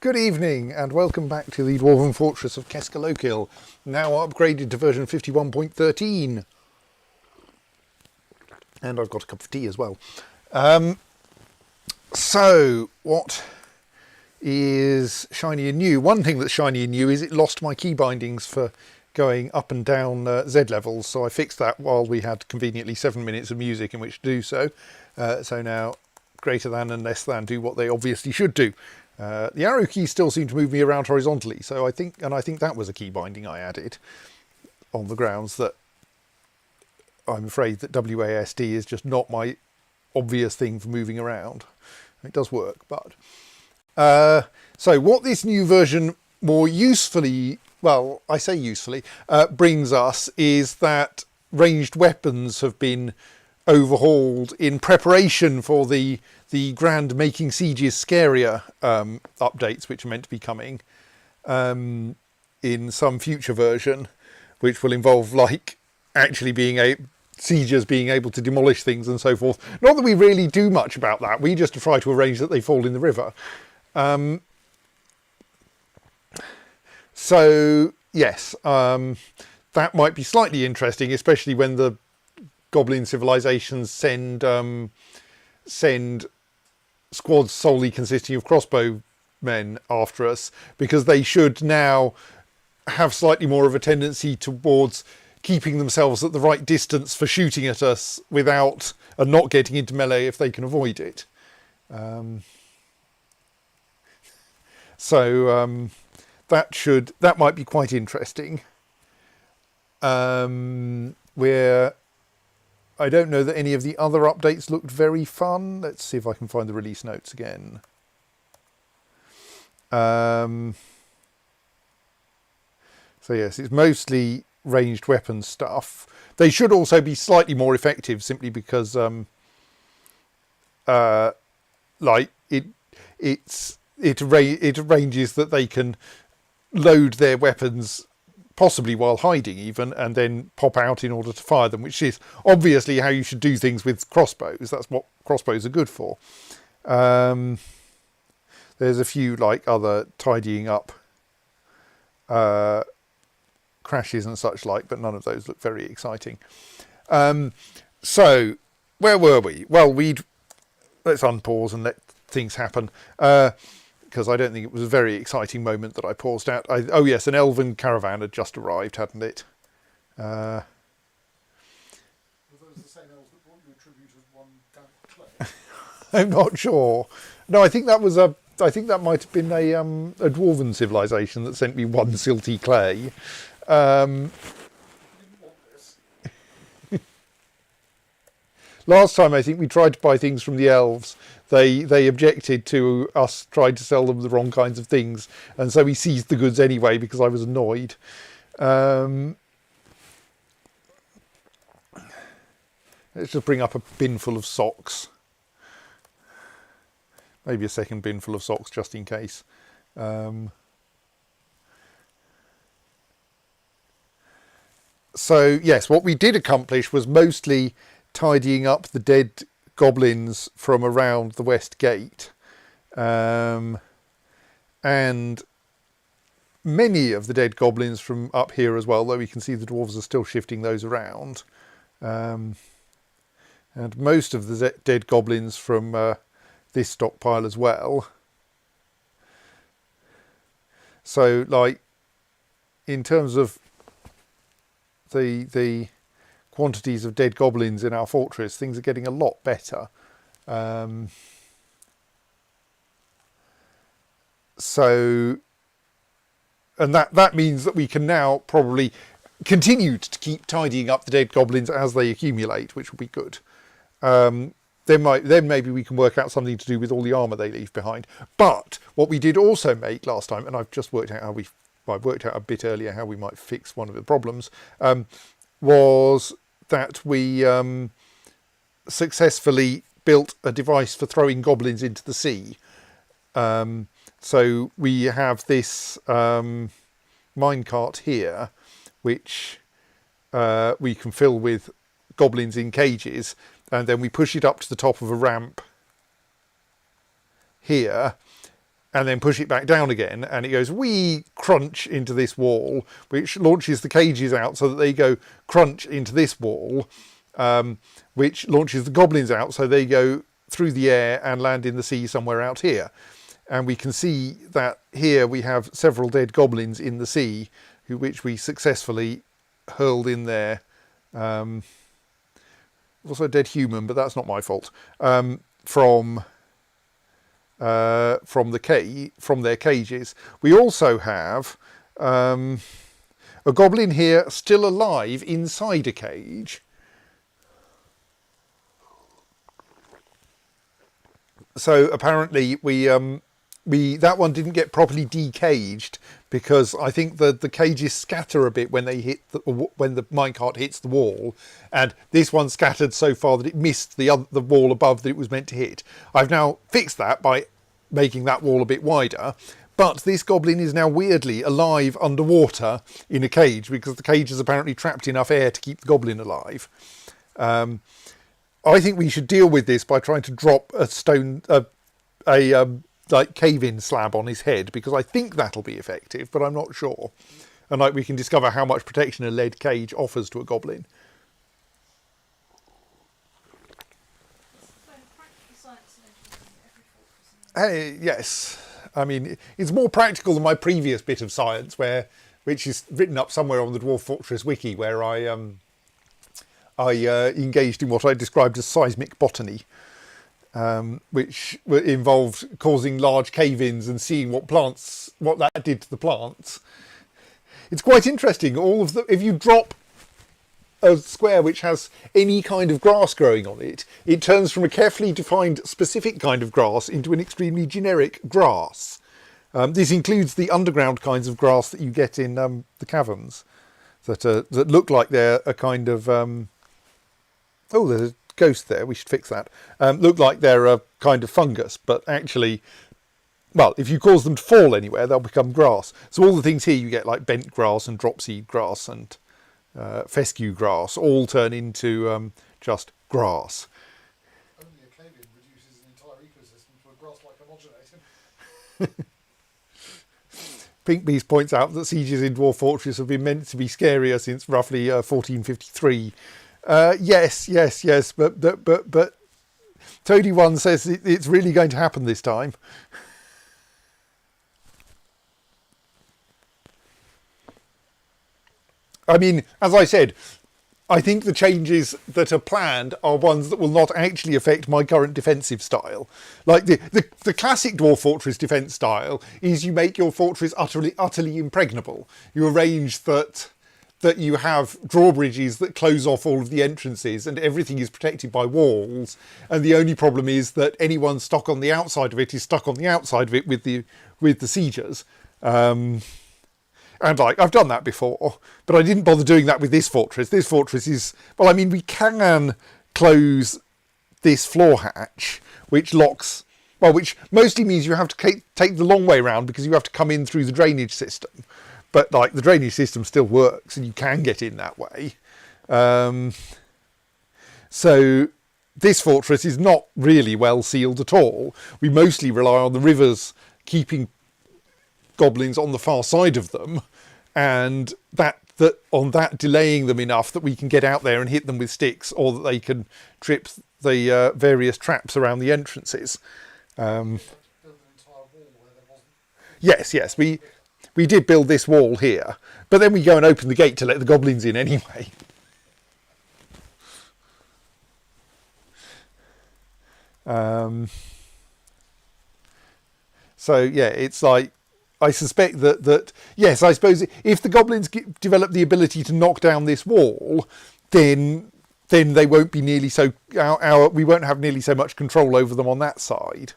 Good evening and welcome back to the Dwarven Fortress of Keskalokil, now upgraded to version 51.13. And I've got a cup of tea as well. So, what is shiny and new? One thing that's shiny and new is it lost my key bindings for going up and down Z levels, so I fixed that while we had conveniently 7 minutes of music in which to do so. So now greater than and less than do what they obviously should do. The arrow keys still seem to move me around horizontally, so I think that was a key binding I added on the grounds that I'm afraid that WASD is just not my obvious thing for moving around. It does work, but so what this new version more usefully, well, I say usefully, brings us is that ranged weapons have been overhauled in preparation for the grand Making Sieges Scarier updates, which are meant to be coming in some future version, which will involve like actually siegers being able to demolish things and so forth. Not that we really do much about that. We just try to arrange that they fall in the river. So yes, that might be slightly interesting, especially when the Goblin civilizations send squads solely consisting of crossbow men after us, because they should now have slightly more of a tendency towards keeping themselves at the right distance for shooting at us without and not getting into melee if they can avoid it. That might be quite interesting. I don't know that any of the other updates looked very fun. Let's see if I can find the release notes again. So yes, it's mostly ranged weapon stuff. They should also be slightly more effective simply because like it arranges that they can load their weapons possibly while hiding even, and then pop out in order to fire them, which is obviously how you should do things with crossbows. That's what crossbows are good for. There's a few like other tidying up crashes and such like, but none of those look very exciting. So where were we? Well, let's unpause and let things happen. Because I don't think it was a very exciting moment that I paused at. Oh yes, an elven caravan had just arrived, hadn't it? Were those the same elves that brought you a tribute of one damp clay? I'm not sure. No, I think that might have been a dwarven civilization that sent me one silty clay. I didn't want this. Last time I think we tried to buy things from the elves. They objected to us trying to sell them the wrong kinds of things, and so we seized the goods anyway because I was annoyed. Let's just bring up a bin full of socks. Maybe a second bin full of socks just in case. So yes, what we did accomplish was mostly tidying up the dead goblins from around the west gate, and many of the dead goblins from up here as well, though we can see the dwarves are still shifting those around, and most of the dead goblins from this stockpile as well. So like in terms of the quantities of dead goblins in our fortress, things are getting a lot better. So, and that means that we can now probably continue to keep tidying up the dead goblins as they accumulate, which will be good. Then maybe we can work out something to do with all the armour they leave behind. But what we did also make last time, and I've just worked out I worked out a bit earlier how we might fix one of the problems, was that we successfully built a device for throwing goblins into the sea. So we have this minecart here, which we can fill with goblins in cages, and then we push it up to the top of a ramp here, and then push it back down again, and it goes wee crunch into this wall, which launches the cages out so that they go crunch into this wall, which launches the goblins out so they go through the air and land in the sea somewhere out here. And we can see that here we have several dead goblins in the sea, which we successfully hurled in there. Also a dead human, but that's not my fault. From their cages. We also have a goblin here still alive inside a cage. So apparently that one didn't get properly decaged because I think the cages scatter a bit when they hit when the minecart hits the wall, and this one scattered so far that it missed the wall above that it was meant to hit. I've now fixed that by making that wall a bit wider, but this goblin is now weirdly alive underwater in a cage because the cage has apparently trapped enough air to keep the goblin alive. I think we should deal with this by trying to drop a stone, like cave-in slab on his head, because I think that'll be effective, but I'm not sure. And like we can discover how much protection a lead cage offers to a goblin. Hey, yes. I mean, it's more practical than my previous bit of science, which is written up somewhere on the Dwarf Fortress wiki, where I engaged in what I described as seismic botany, which involved causing large cave-ins and seeing what that did to the plants. It's quite interesting. If you drop a square which has any kind of grass growing on it, it turns from a carefully defined specific kind of grass into an extremely generic grass. This includes the underground kinds of grass that you get in the caverns that look like they're a kind of oh, there's a ghost there. We should fix that. Look like they're a kind of fungus, but actually, well, if you cause them to fall anywhere, they'll become grass. So all the things here you get, like bent grass and dropseed grass and fescue grass, all turn into just grass. Only a cave-in reduces an entire ecosystem to a grass-like homogenating. Pink Beast points out that sieges in Dwarf Fortress have been meant to be scarier since roughly 1453. Yes, but Toady One says it's really going to happen this time. I mean, as I said, I think the changes that are planned are ones that will not actually affect my current defensive style. Like the classic Dwarf Fortress defence style is you make your fortress utterly impregnable. You arrange that you have drawbridges that close off all of the entrances and everything is protected by walls, and the only problem is that anyone stuck on the outside of it is stuck on the outside of it with the siegers. And like, I've done that before, but I didn't bother doing that with this fortress. This fortress is, well, I mean, we can close this floor hatch, which locks, well, which mostly means you have to take the long way round because you have to come in through the drainage system. But like, the drainage system still works and you can get in that way. So this fortress is not really well sealed at all. We mostly rely on the rivers keeping goblins on the far side of them, and that delaying them enough that we can get out there and hit them with sticks, or that they can trip the various traps around the entrances. Yes, we did build this wall here, but then we go and open the gate to let the goblins in anyway. So yeah, it's like, I suspect that yes, I suppose if the goblins develop the ability to knock down this wall, then they won't be nearly so we won't have nearly so much control over them on that side.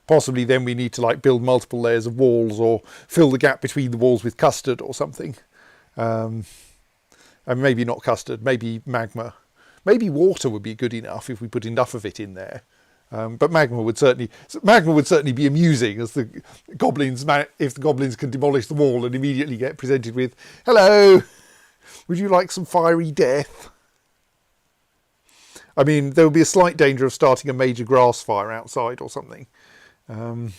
Possibly then we need to like build multiple layers of walls or fill the gap between the walls with custard or something. And maybe not custard, maybe magma. Maybe water would be good enough if we put enough of it in there. But magma would certainly be amusing, as the goblins, if the goblins can demolish the wall and immediately get presented with, "Hello, would you like some fiery death?" I mean, there would be a slight danger of starting a major grass fire outside or something. That would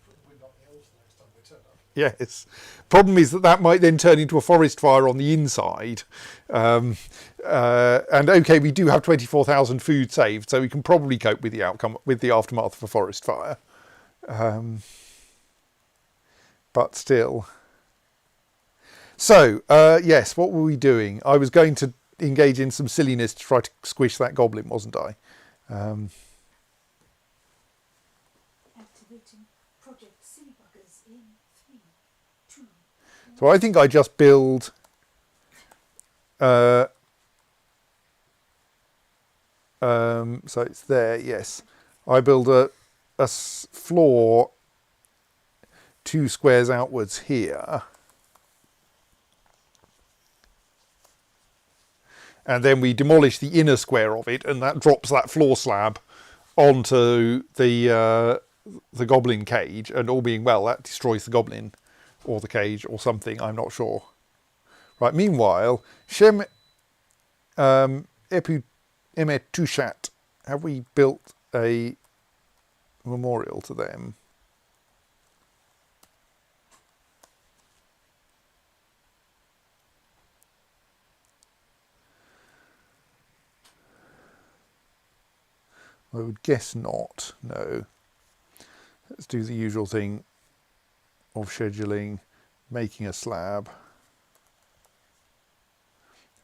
put the wind up the hills the next time they turn up. Yes. Problem is that might then turn into a forest fire on the inside. And okay, we do have 24,000 food saved, so we can probably cope with the outcome, with the aftermath of a forest fire. But still. So, yes, what were we doing? I was going to engage in some silliness to try to squish that goblin, wasn't I? Activating Project Silly Buggers in 3, 2, So I think I just build so it's there, yes. I build a floor 2 squares outwards here. And then we demolish the inner square of it, and that drops that floor slab onto the goblin cage, and all being well, that destroys the goblin or the cage or something, I'm not sure. Right, meanwhile, Shem Epu Emetushat, have we built a memorial to them? I would guess not, no. Let's do the usual thing of scheduling, making a slab,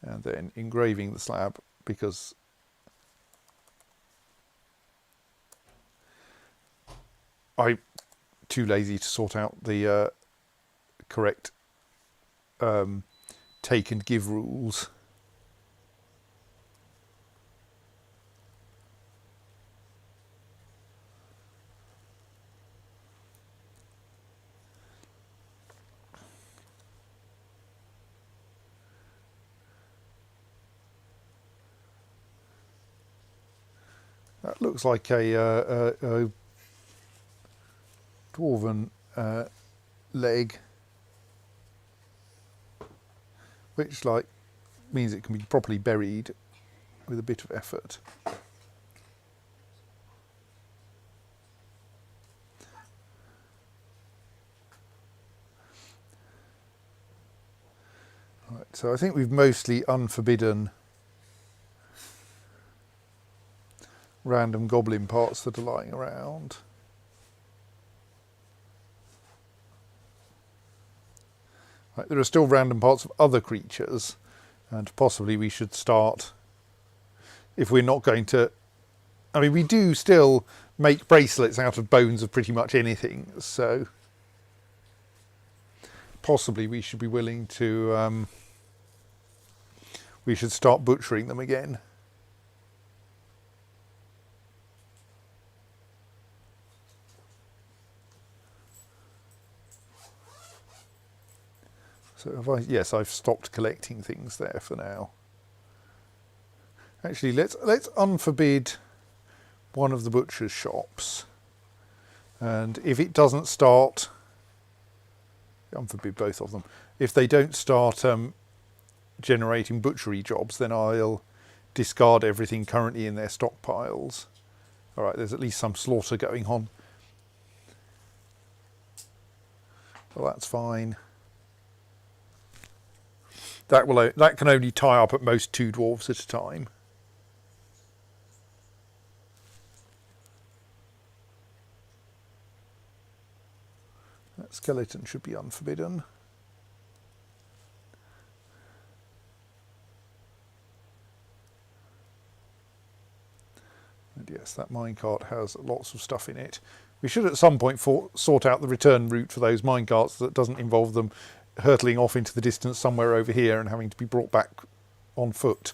and then engraving the slab, because I'm too lazy to sort out the correct take and give rules. That looks like a dwarven leg, which like means it can be properly buried with a bit of effort. Right, so I think we've mostly unforbidden random goblin parts that are lying around. Right, there are still random parts of other creatures, and possibly we should start, if we're not going to, I mean, we do still make bracelets out of bones of pretty much anything, so possibly we should be willing to, we should start butchering them again. So have I, yes, I've stopped collecting things there for now. Actually, let's unforbid one of the butcher's shops, and if it doesn't start, unforbid both of them. If they don't start generating butchery jobs, then I'll discard everything currently in their stockpiles. All right, there's at least some slaughter going on. Well, that's fine. That can only tie up at most 2 dwarves at a time. That skeleton should be unforbidden. And yes, that minecart has lots of stuff in it. We should at some point sort out the return route for those minecarts that doesn't involve them hurtling off into the distance somewhere over here and having to be brought back on foot.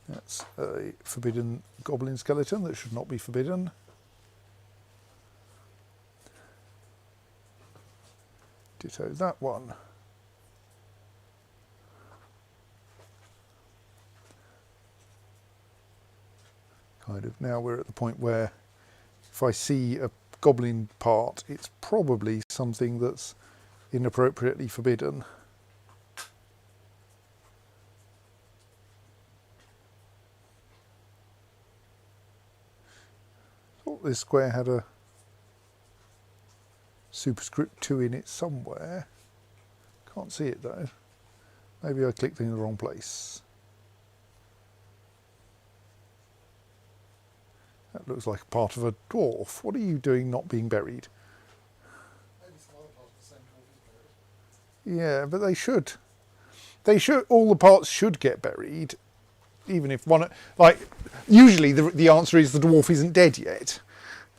That's a forbidden goblin skeleton that should not be forbidden. Ditto that one. Kind of now we're at the point where if I see a goblin part, it's probably something that's inappropriately forbidden. Thought this square had a superscript 2 in it somewhere. Can't see it though. Maybe I clicked in the wrong place. That looks like part of a dwarf. What are you doing not being buried? Maybe some other part of the same dwarf is buried. Yeah, but they should. They should. All the parts should get buried, even if one. Like usually, the answer is the dwarf isn't dead yet.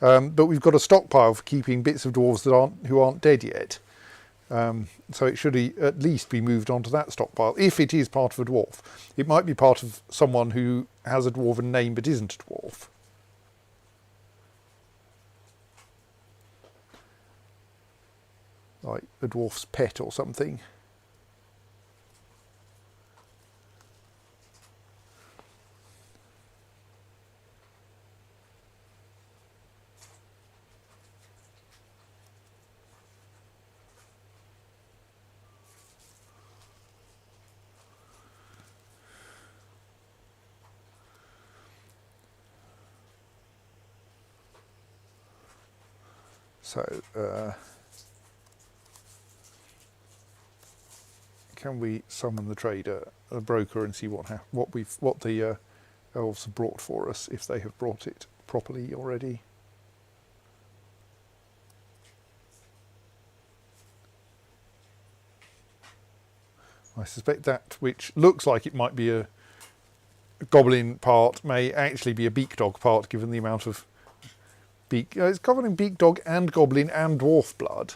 But we've got a stockpile for keeping bits of dwarves that who aren't dead yet. So it should at least be moved onto that stockpile if it is part of a dwarf. It might be part of someone who has a dwarven name but isn't a dwarf. Like a dwarf's pet or something. So, can we summon the trader, the broker, and see what the elves have brought for us, if they have brought it properly already? I suspect that which looks like it might be a goblin part may actually be a beak dog part, given the amount of beak. It's covered in beak dog and goblin and dwarf blood,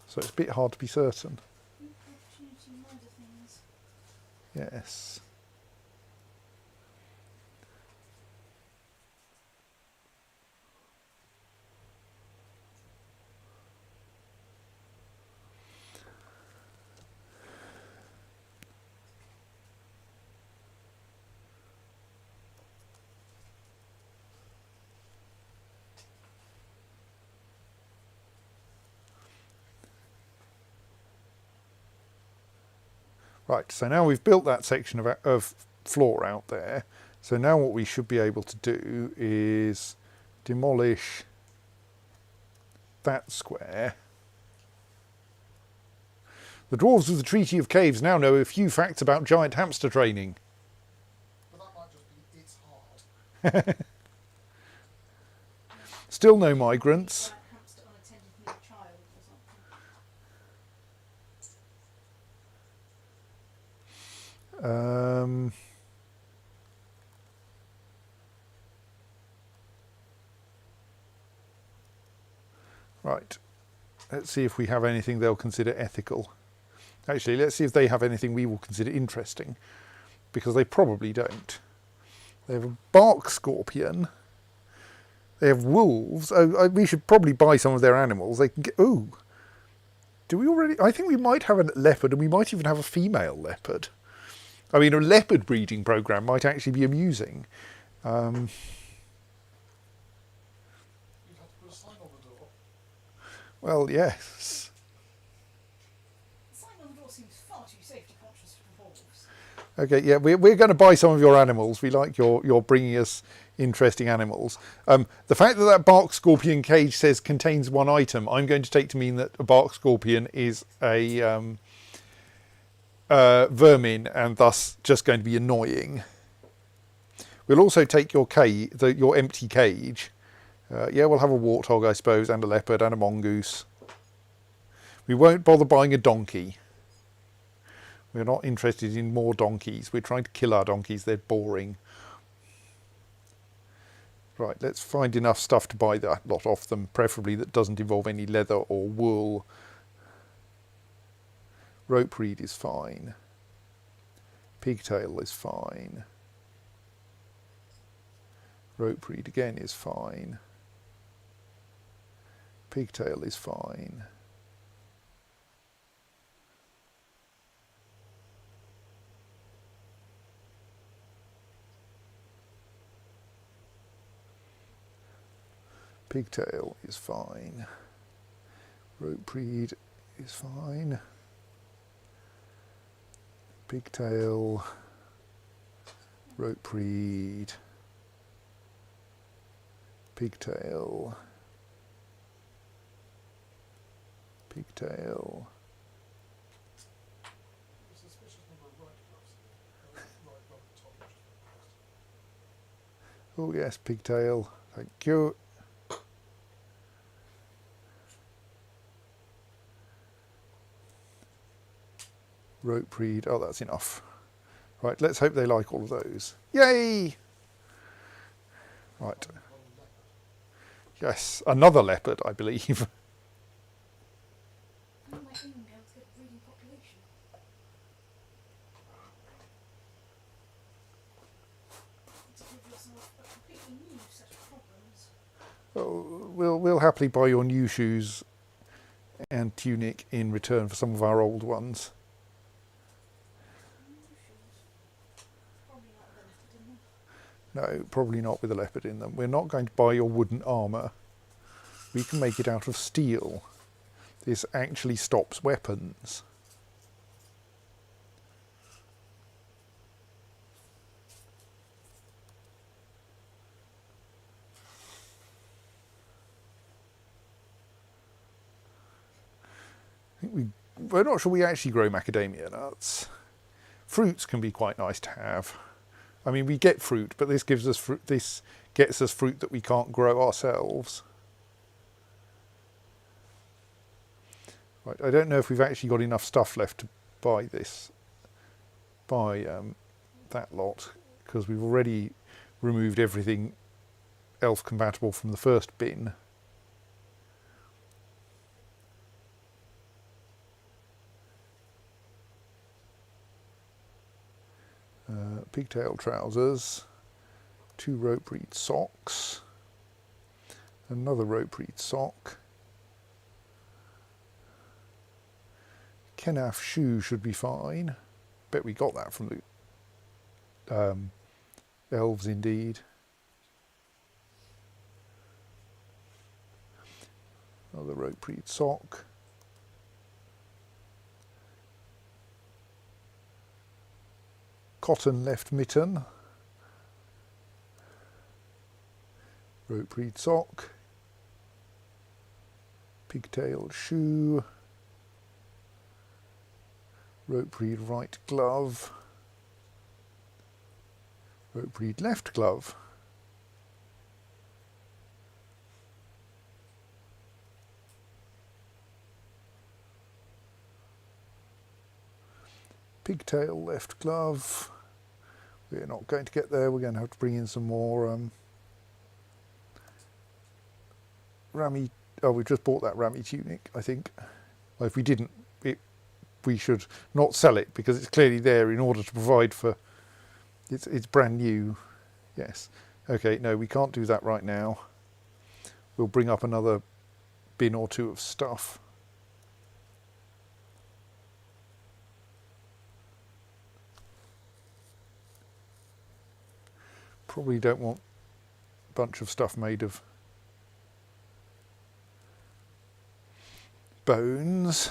so it's a bit hard to be certain. Opportunity murder things. Yes. Right, so now we've built that section of floor out there. So now what we should be able to do is demolish that square. The dwarves of the Treaty of Caves now know a few facts about giant hamster training. But that might just be it's hard. Still no migrants. Giant hamster unattended with a child or something. Right, let's see if we have anything they'll consider ethical. Actually, let's see if they have anything we will consider interesting, because they probably don't. They have a bark scorpion. They have wolves. Oh, we should probably buy some of their animals. They can get. Ooh, do we already? I think we might have a leopard, and we might even have a female leopard. I mean, a leopard breeding program might actually be amusing. You'd have to put a sign on the door. Well, yes. The sign on the door seems far too safety conscious for wolves. Okay, yeah, we're going to buy some of your animals. We like your bringing us interesting animals. The fact that that bark scorpion cage says contains one item, I'm going to take to mean that a bark scorpion is a vermin and thus just going to be annoying. We'll also take your empty cage. Yeah, we'll have a warthog, I suppose, and a leopard and a mongoose. We won't bother buying a donkey. We're not interested in more donkeys. We're trying to kill our donkeys. They're boring. Right, let's find enough stuff to buy that lot off them, preferably that doesn't involve any leather or wool. Rope reed is fine. Pigtail is fine. Rope reed again is fine. Pigtail is fine. Pigtail is fine. Rope reed is fine. Pigtail, rope reed, pigtail, pigtail. Suspicious number of right gloves here. Right glove at the top, which is very Oh yes, pigtail, thank you. Rope reed, oh that's enough. Right, let's hope they like all of those. Yay! Right, yes, another leopard, I believe. I might even be able to get a breeding population. To give yourself a completely new set of problems. Oh, we'll happily buy your new shoes and tunic in return for some of our old ones. New shoes. Probably not with a leopard in them. No, probably not with a leopard in them. We're not going to buy your wooden armour. We can make it out of steel. This actually stops weapons. I think we're not sure we actually grow macadamia nuts. Fruits can be quite nice to have. I mean, we get fruit, but this gives us fruit. This gets us fruit that we can't grow ourselves. Right, I don't know if we've actually got enough stuff left to buy this, that lot, because we've already removed everything elf compatible from the first bin. Pigtail trousers, 2 rope reed socks, another rope reed sock, Kenaf shoe should be fine. Bet we got that from the elves indeed. Another rope reed sock. Cotton left mitten. Rope reed sock. Pigtail shoe. Rope reed right glove. Rope reed left glove. Pigtail left glove. We're not going to get there. We're going to have to bring in some more rammy. Oh, we just bought that rammy tunic, I think. Well, if we didn't, we should not sell it because it's clearly there in order to provide for. It's brand new. Yes. Okay. No, we can't do that right now. We'll bring up another bin or two of stuff. Probably don't want a bunch of stuff made of bones.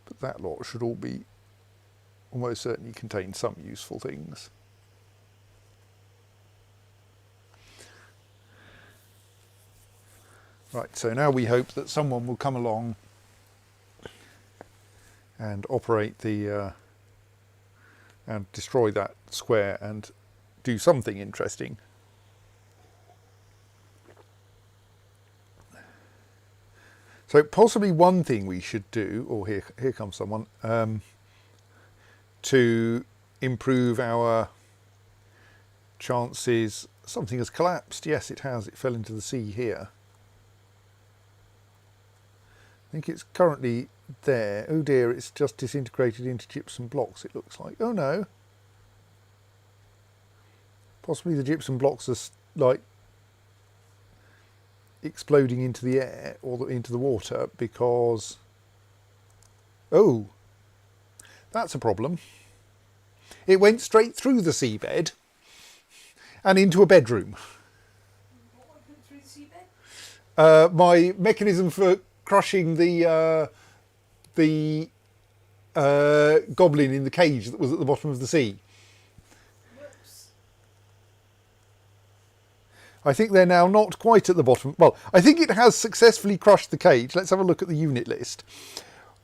But that lot should all be almost certainly contain some useful things. Right, so now we hope that someone will come along and operate the and destroy that square and do something interesting. So possibly one thing we should do, or here comes someone, to improve our chances. Something has collapsed. Yes, it has. It fell into the sea here. I think it's currently there. Oh dear, it's just disintegrated into gypsum blocks, it looks like. Oh no. Possibly the gypsum blocks are like exploding into the air or into the water because... Oh, that's a problem. It went straight through the seabed and into a bedroom. What went through the seabed? My mechanism for crushing the goblin in the cage that was at the bottom of the sea. Whoops. I think they're now not quite at the bottom. Well, I think it has successfully crushed the cage. Let's have a look at the unit list.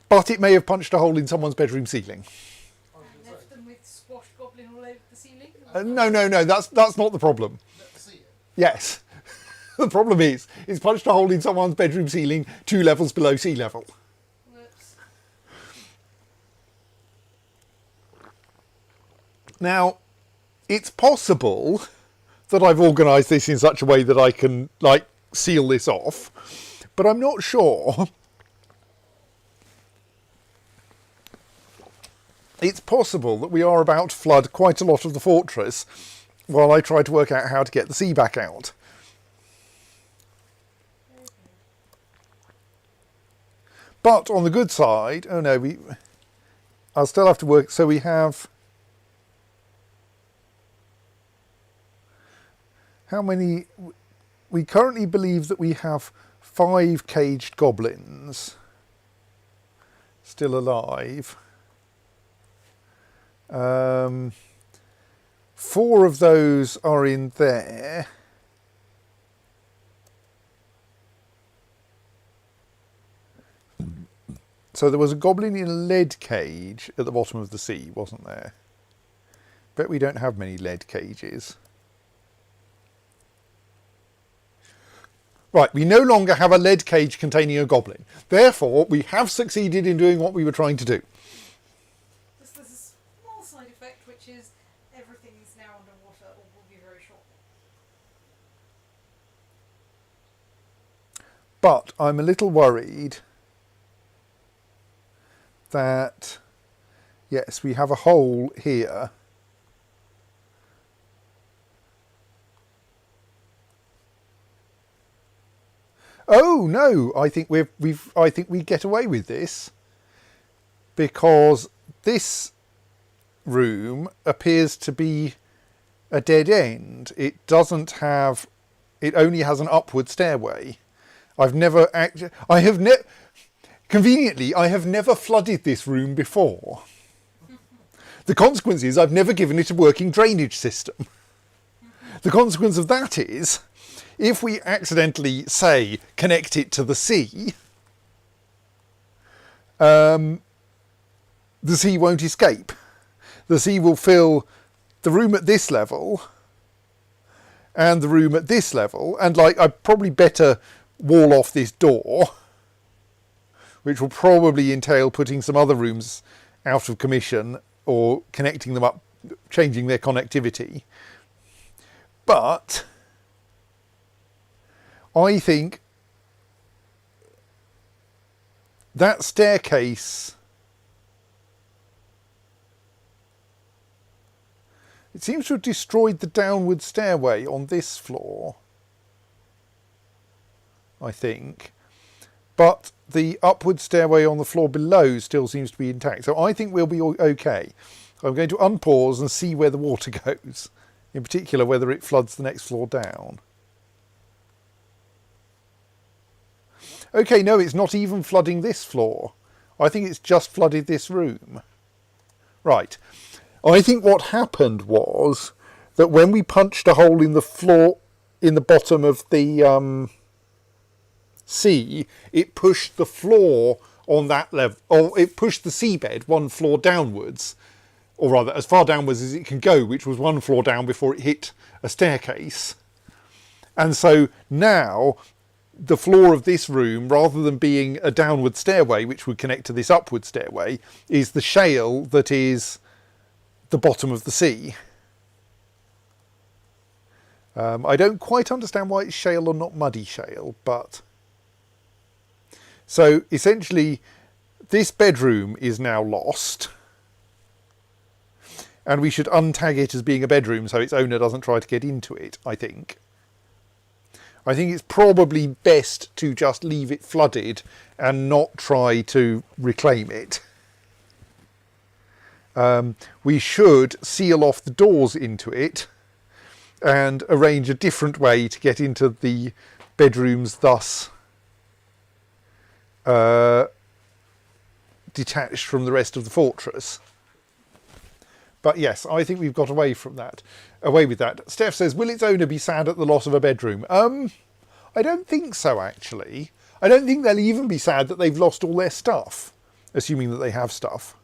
But it may have punched a hole in someone's bedroom ceiling. I was And going to left say, them with squash goblin all over the ceiling? No, that's not the problem. let me see it. Yes. The problem is, it's punched a hole in someone's bedroom ceiling 2 levels below sea level. Whoops. Now, it's possible that I've organised this in such a way that I can, like, seal this off, but I'm not sure. It's possible that we are about to flood quite a lot of the fortress while I try to work out how to get the sea back out. But on the good side, oh no, I'll still have to work, so we have, how many, we currently believe that we have 5 caged goblins still alive. 4 of those are in there. So there was a goblin in a lead cage at the bottom of the sea, wasn't there? Bet we don't have many lead cages. Right, we no longer have a lead cage containing a goblin. Therefore, we have succeeded in doing what we were trying to do. There's a small side effect, which is everything is now underwater or will be very shortly. But I'm a little worried that, yes, we have a hole here. Oh no, I think I think we get away with this because this room appears to be a dead end. It doesn't have, it only has an upward stairway. Conveniently, I have never flooded this room before. The consequence is I've never given it a working drainage system. The consequence of that is, if we accidentally, say, connect it to the sea, the sea won't escape. The sea will fill the room at this level and the room at this level, and like I'd probably better wall off this door, which will probably entail putting some other rooms out of commission or connecting them up, changing their connectivity. But I think that staircase, it seems to have destroyed the downward stairway on this floor, I think. But the upward stairway on the floor below still seems to be intact. So I think we'll be okay. I'm going to unpause and see where the water goes. In particular, whether it floods the next floor down. Okay, no, it's not even flooding this floor. I think it's just flooded this room. Right. I think what happened was that when we punched a hole in the floor, in the bottom of the sea, it pushed the floor on that level, or it pushed the seabed 1 floor downwards, or rather as far downwards as it can go, which was 1 floor down before it hit a staircase. And so now the floor of this room, rather than being a downward stairway which would connect to this upward stairway, is the shale that is the bottom of the sea. I don't quite understand why it's shale and not muddy shale, but so essentially this bedroom is now lost, and we should untag it as being a bedroom so its owner doesn't try to get into it, I think. I think it's probably best to just leave it flooded and not try to reclaim it. We should seal off the doors into it and arrange a different way to get into the bedrooms, thus detached from the rest of the fortress. But yes, I think we've got away with that. Steph says, will its owner be sad at the loss of a bedroom? I don't think so, actually. I don't think they'll even be sad that they've lost all their stuff, assuming that they have stuff.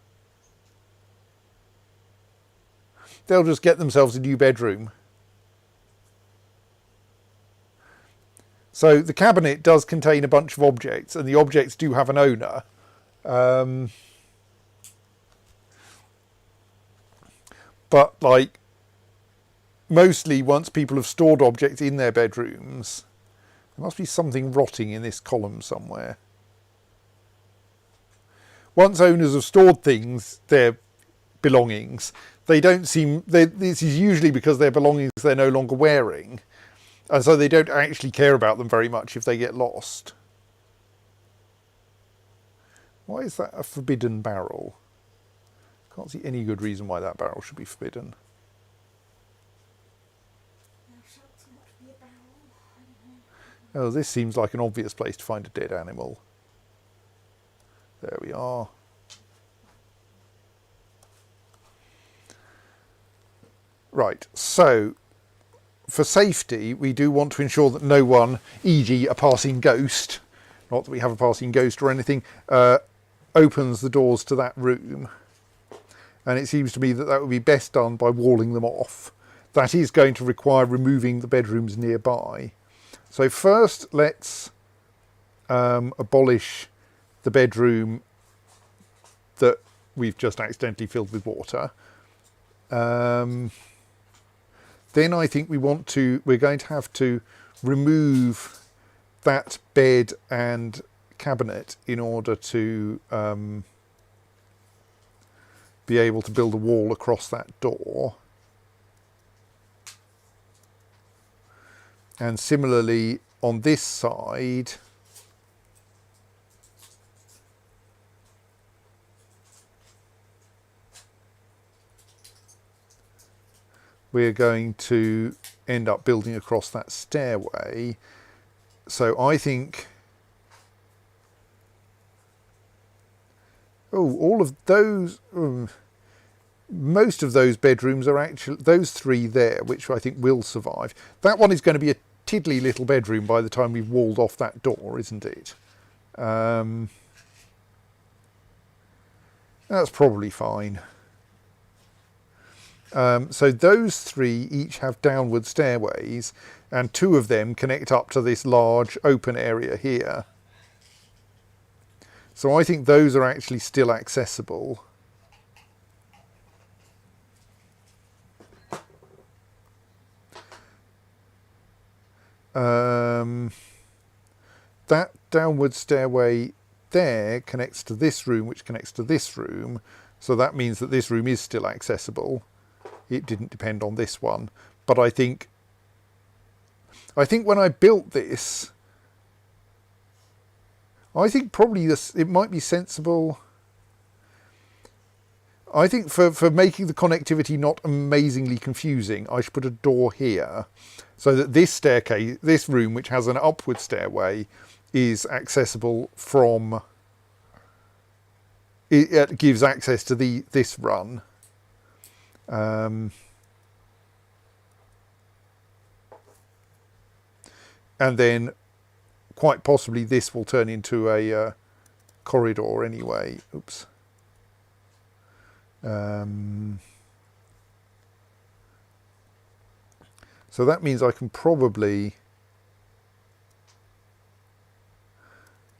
They'll just get themselves a new bedroom. So the cabinet does contain a bunch of objects, and the objects do have an owner. But like, mostly once people have stored objects in their bedrooms, there must be something rotting in this column somewhere. Once owners have stored things, their belongings, this is usually because their belongings they're no longer wearing, and so they don't actually care about them very much if they get lost. Why is that a forbidden barrel? Can't see any good reason why that barrel should be forbidden. Oh, this seems like an obvious place to find a dead animal. There we are. Right, so for safety, we do want to ensure that no one, e.g. a passing ghost, not that we have a passing ghost or anything, opens the doors to that room. And it seems to me that that would be best done by walling them off. That is going to require removing the bedrooms nearby. So first, let's abolish the bedroom that we've just accidentally filled with water. Then I think we're going to have to remove that bed and cabinet in order to be able to build a wall across that door. And similarly on this side, we're going to end up building across that stairway. So I think, all of those, most of those bedrooms are actually, those three there, which I think will survive. That one is going to be a tiddly little bedroom by the time we've walled off that door, isn't it? That's probably fine. So those three each have downward stairways, and two of them connect up to this large open area here. So I think those are actually still accessible. That downward stairway there connects to this room, which connects to this room. So that means that this room is still accessible. It didn't depend on this one. But I think when I built this, I think probably it might be sensible. I think for making the connectivity not amazingly confusing, I should put a door here so that this staircase, this room, which has an upward stairway, is accessible from, it gives access to this run. And then quite possibly this will turn into a corridor anyway. Oops. So that means I can probably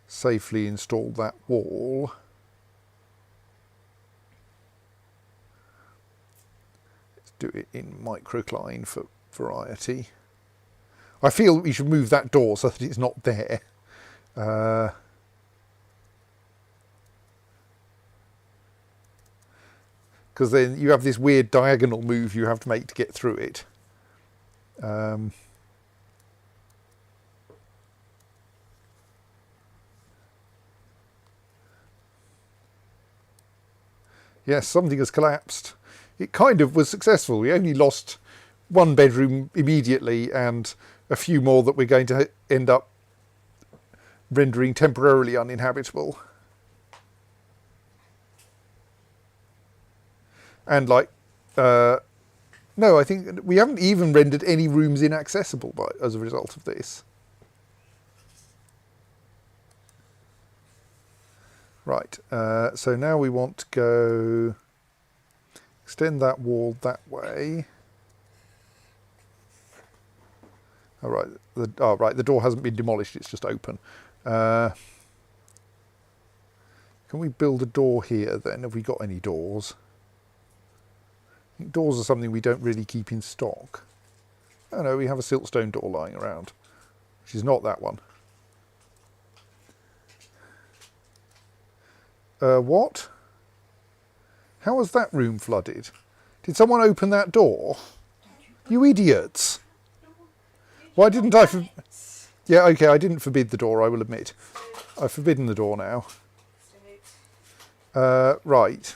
safely install that wall. Let's do it in microcline for variety. I feel we should move that door so that it's not there. Because then you have this weird diagonal move you have to make to get through it. Yes, something has collapsed. It kind of was successful. We only lost one bedroom immediately and a few more that we're going to end up rendering temporarily uninhabitable. And like, no, I think we haven't even rendered any rooms inaccessible as a result of this. Right, so now we want to go extend that wall that way. All right, right, the door hasn't been demolished, it's just open. Can we build a door here then? Have we got any doors? I think doors are something we don't really keep in stock. Oh no, we have a siltstone door lying around, which is not that one. What? How was that room flooded? Did someone open that door? You idiots! Why didn't I... Yeah, okay, I didn't forbid the door, I will admit. I've forbidden the door now. Right.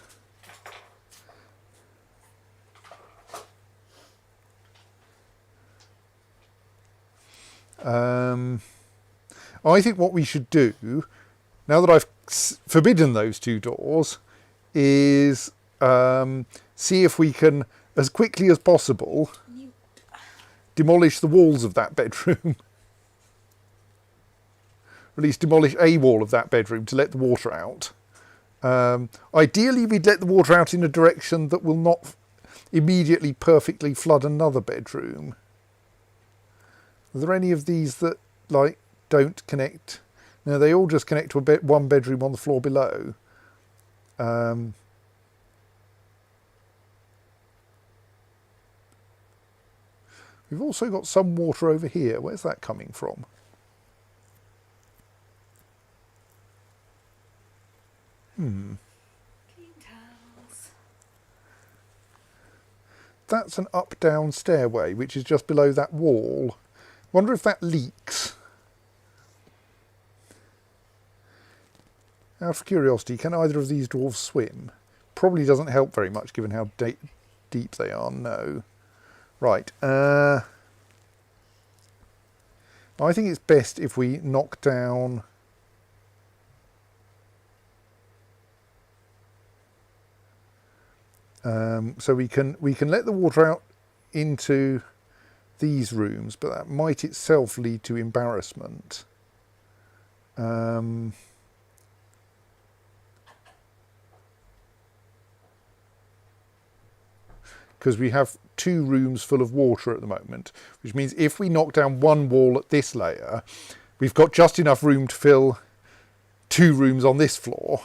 I think what we should do, now that I've forbidden those two doors, is see if we can, as quickly as possible, demolish the walls of that bedroom. Or at least demolish a wall of that bedroom to let the water out. Ideally, we'd let the water out in a direction that will not immediately perfectly flood another bedroom. Are there any of these that, like, don't connect? No, they all just connect to one bedroom on the floor below. We've also got some water over here. Where's that coming from? Clean towels. That's an up-down stairway, which is just below that wall. Wonder if that leaks. Out of curiosity, can either of these dwarves swim? Probably doesn't help very much given how deep they are. No. Right. I think it's best if we knock down... so we can let the water out into these rooms, but that might itself lead to embarrassment. Because we have 2 rooms full of water at the moment, which means if we knock down one wall at this layer, we've got just enough room to fill 2 rooms on this floor.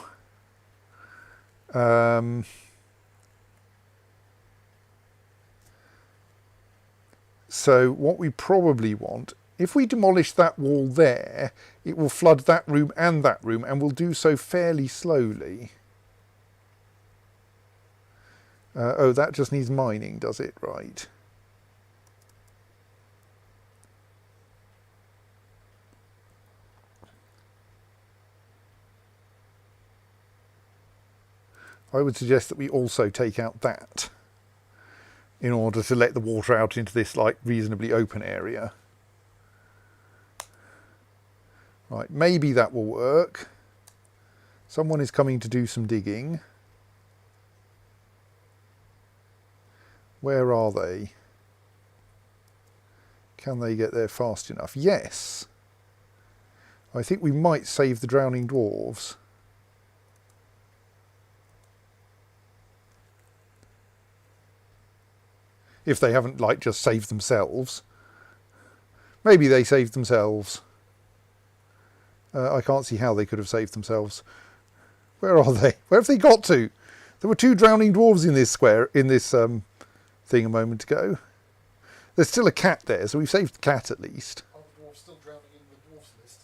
So what we probably want, if we demolish that wall there, it will flood that room, and will do so fairly slowly. Oh, that just needs mining, does it? Right. I would suggest that we also take out that, in order to let the water out into this like reasonably open area. Right, maybe that will work. Someone is coming to do some digging. Where are they? Can they get there fast enough? Yes. I think we might save the drowning dwarves. If they haven't, like, just saved themselves. Maybe they saved themselves. I can't see how they could have saved themselves. Where are they? Where have they got to? There were 2 drowning dwarves in this square, in this thing a moment ago. There's still a cat there, so we've saved the cat at least. Are the dwarves still drowning in the dwarfs list?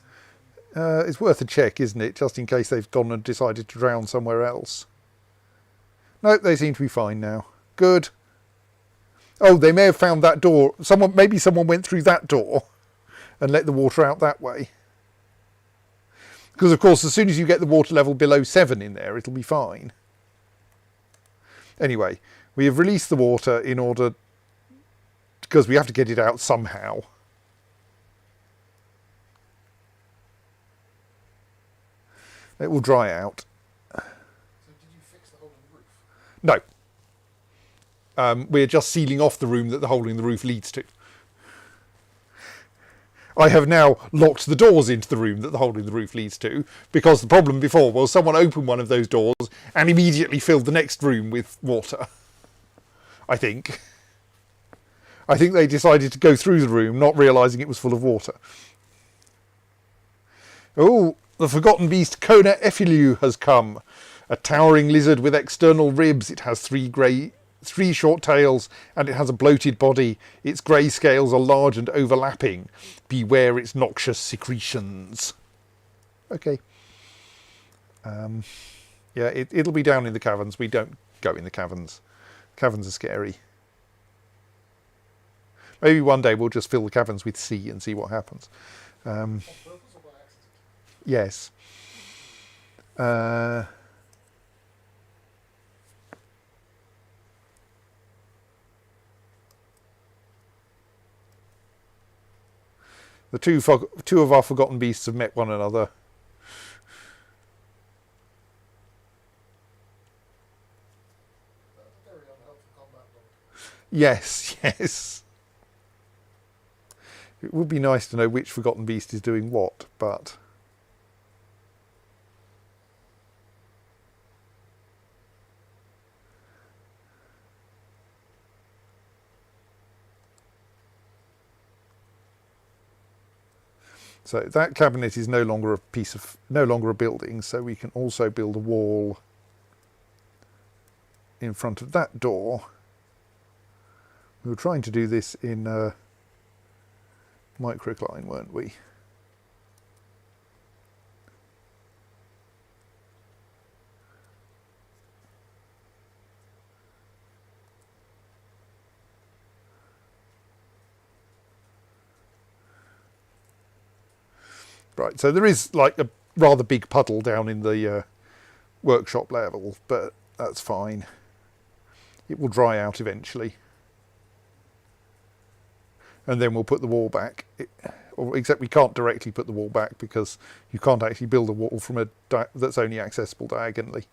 It's worth a check, isn't it? Just in case they've gone and decided to drown somewhere else. Nope, they seem to be fine now. Good. Oh, they may have found that door. Maybe someone went through that door and let the water out that way. Because, of course, as soon as you get the water level below 7 in there, it'll be fine. Anyway, we have released the water in order because we have to get it out somehow. It will dry out. So did you fix the hole in the roof? No. We're just sealing off the room that the hole in the roof leads to. I have now locked the doors into the room that the hole in the roof leads to, because the problem before was someone opened one of those doors and immediately filled the next room with water. I think they decided to go through the room, not realising it was full of water. Oh, the forgotten beast Kona Ephilou has come. A towering lizard with external ribs. It has three short tails, and it has a bloated body. Its grey scales are large and overlapping. Beware its noxious secretions. Okay. Yeah, it'll be down in the caverns. We don't go in the caverns. Caverns are scary. Maybe one day we'll just fill the caverns with sea and see what happens. On purpose or by accident? Yes. The two of our forgotten beasts have met one another. That's a very unhelpful combat dog. Yes, yes. It would be nice to know which forgotten beast is doing what, but... So that cabinet is no longer a building, so we can also build a wall in front of that door. We were trying to do this in microcline, weren't we? Right, so there is like a rather big puddle down in the workshop level, but that's fine. It will dry out eventually. And then we'll put the wall back. Except we can't directly put the wall back because you can't actually build a wall from that's only accessible diagonally.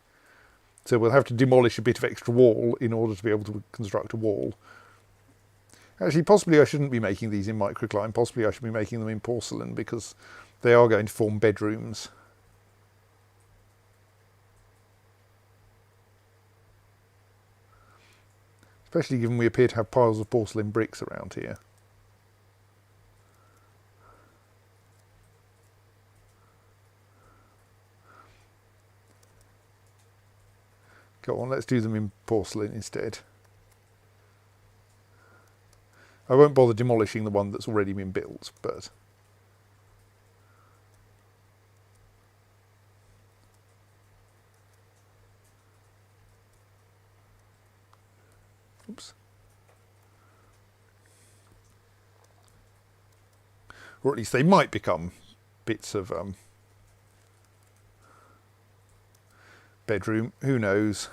So we'll have to demolish a bit of extra wall in order to be able to construct a wall. Actually, possibly I shouldn't be making these in microcline. Possibly I should be making them in porcelain because they are going to form bedrooms. Especially given we appear to have piles of porcelain bricks around here. Go on, let's do them in porcelain instead. I won't bother demolishing the one that's already been built, but... Oops. Or at least they might become bits of bedroom, who knows.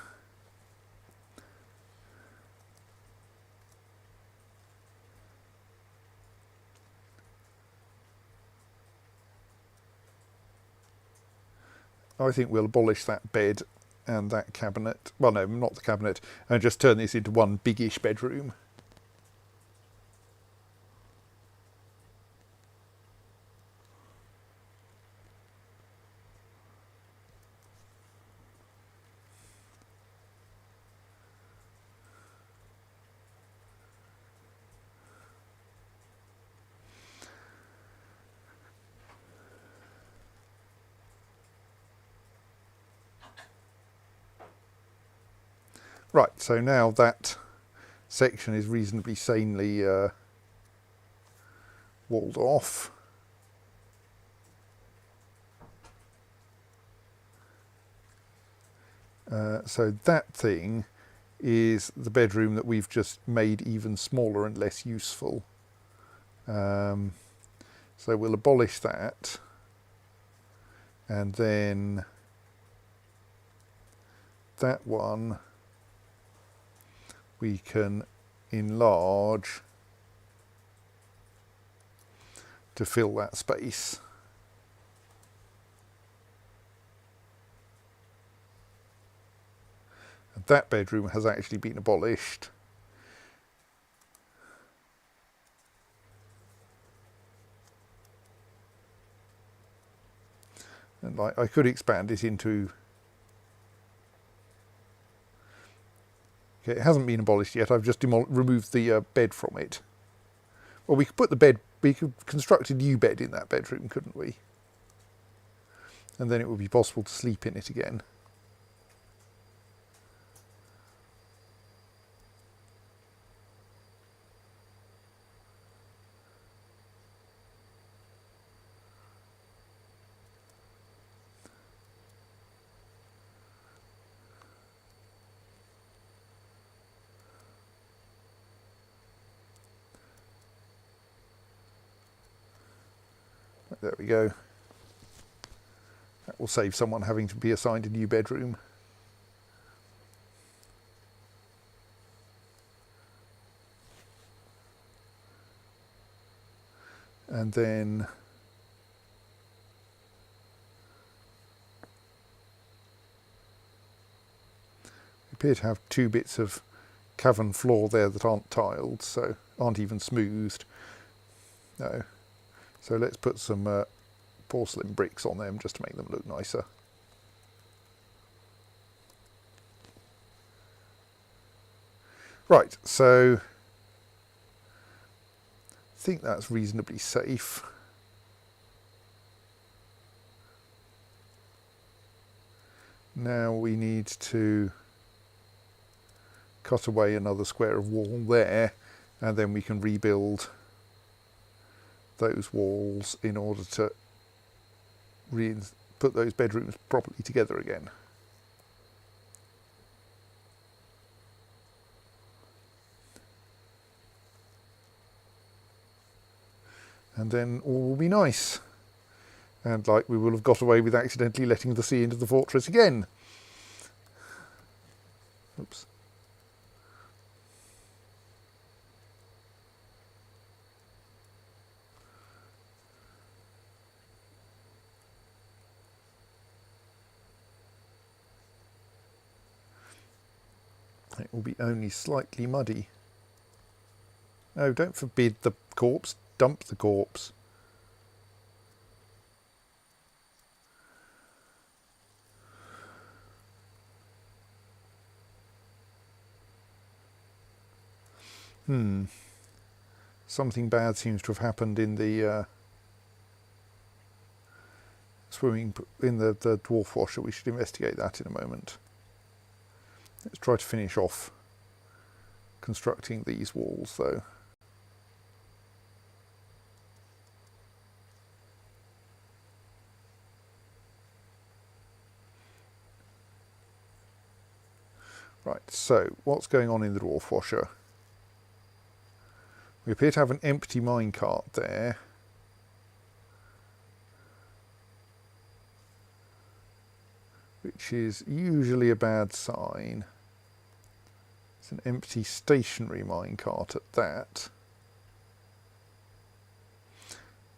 I think we'll abolish that bed and that cabinet. Well, no, not the cabinet, and just turn this into one biggish bedroom. Right, so now that section is reasonably sanely walled off. So that thing is the bedroom that we've just made even smaller and less useful. So we'll abolish that, and then that one we can enlarge to fill that space. And that bedroom has actually been abolished. And like I could expand it into. Okay, it hasn't been abolished yet. I've just removed the bed from it. Well, we could put the bed. We could construct a new bed in that bedroom, couldn't we? And then it would be possible to sleep in it again. There we go. That will save someone having to be assigned a new bedroom. And then we appear to have two bits of cavern floor there that aren't tiled, so aren't even smoothed. No. So let's put some porcelain bricks on them just to make them look nicer. Right, so I think that's reasonably safe. Now we need to cut away another square of wall there, and then we can rebuild those walls in order to put those bedrooms properly together again. And then all will be nice. And like we will have got away with accidentally letting the sea into the fortress again. Oops. It will be only slightly muddy. No, don't forbid the corpse. Dump the corpse. Something bad seems to have happened in the the dwarf washer. We should investigate that in a moment. Let's try to finish off constructing these walls though. Right, so what's going on in the dwarf washer? We appear to have an empty minecart there. Which is usually a bad sign. It's an empty stationary minecart at that.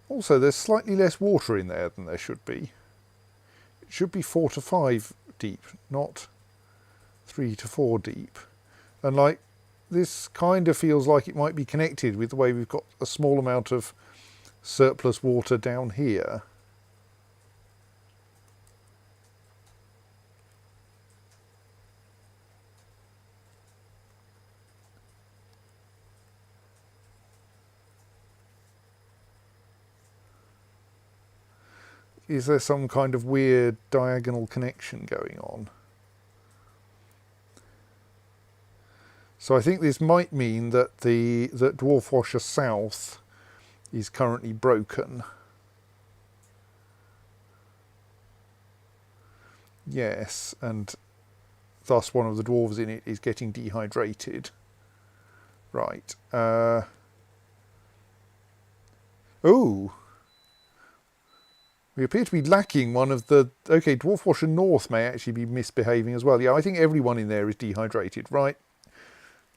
Also, there's slightly less water in there than there should be. It should be 4 to 5 deep, not 3 to 4 deep. And like, this kind of feels like it might be connected with the way we've got a small amount of surplus water down here. Is there some kind of weird diagonal connection going on? So I think this might mean that that Dwarf Washer South is currently broken. Yes, and thus one of the dwarves in it is getting dehydrated. Right. Oh! We appear to be lacking one of the... Okay, Dwarf Washer North may actually be misbehaving as well. Yeah, I think everyone in there is dehydrated. Right.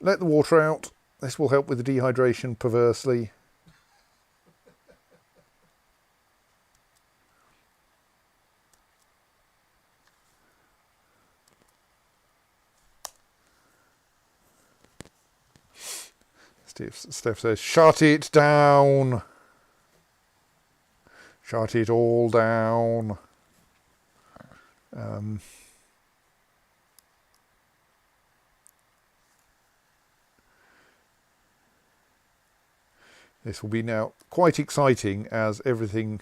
Let the water out. This will help with the dehydration, perversely. Steph says, shut it down. Shut it all down. This will be now quite exciting as everything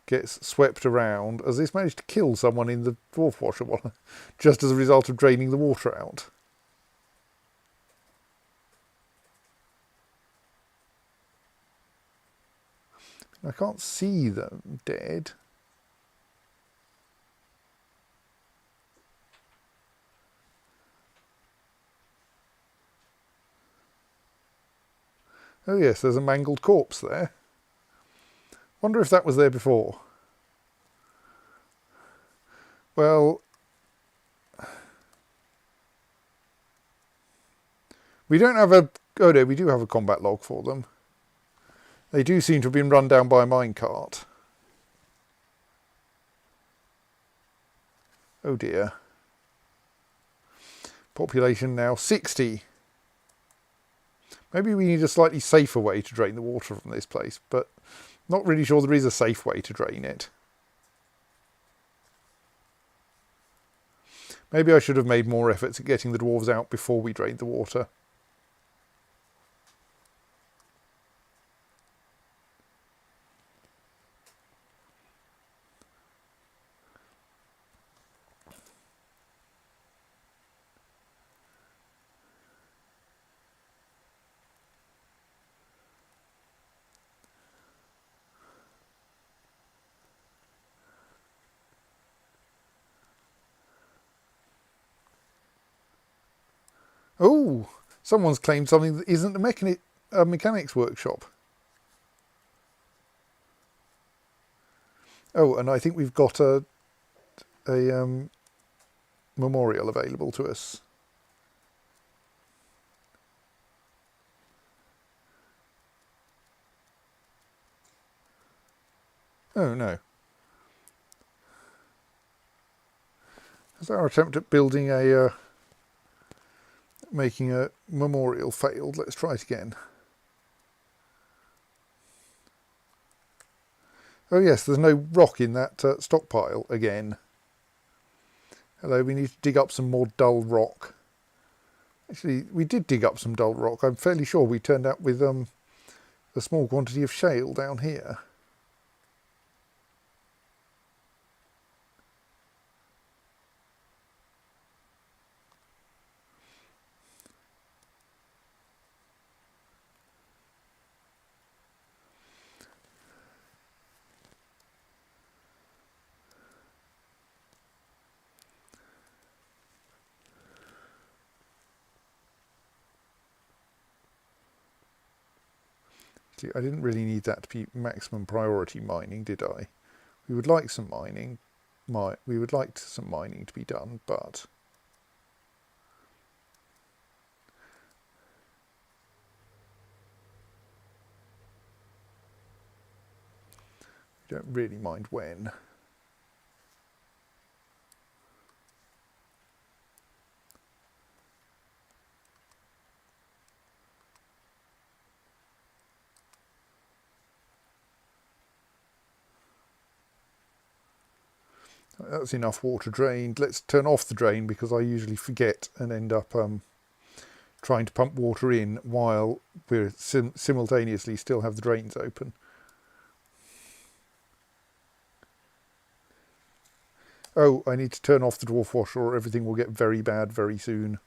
gets swept around. Has this managed to kill someone in the dwarf washer just as a result of draining the water out? I can't see them dead. Oh yes, there's a mangled corpse there. Wonder if that was there before. Well, we don't have a... Oh no, we do have a combat log for them. They do seem to have been run down by a minecart. Oh dear. Population now 60. Maybe we need a slightly safer way to drain the water from this place, but not really sure there is a safe way to drain it. Maybe I should have made more efforts at getting the dwarves out before we drained the water. Oh, someone's claimed something that isn't a mechanics workshop. Oh, and I think we've got a memorial available to us. Oh no. Has our attempt at building making a memorial failed? Let's try it again. Oh yes, there's no rock in that stockpile again. Hello, we need to dig up some more dull rock. Actually, we did dig up some dull rock. I'm fairly sure we turned out with a small quantity of shale down here. See, I didn't really need that to be maximum priority mining, did I? We would like some mining. We would like some mining to be done, but we don't really mind when. That's enough water drained. Let's turn off the drain because I usually forget and end up trying to pump water in while we're simultaneously still have the drains open. Oh, I need to turn off the dwarf washer or everything will get very bad very soon.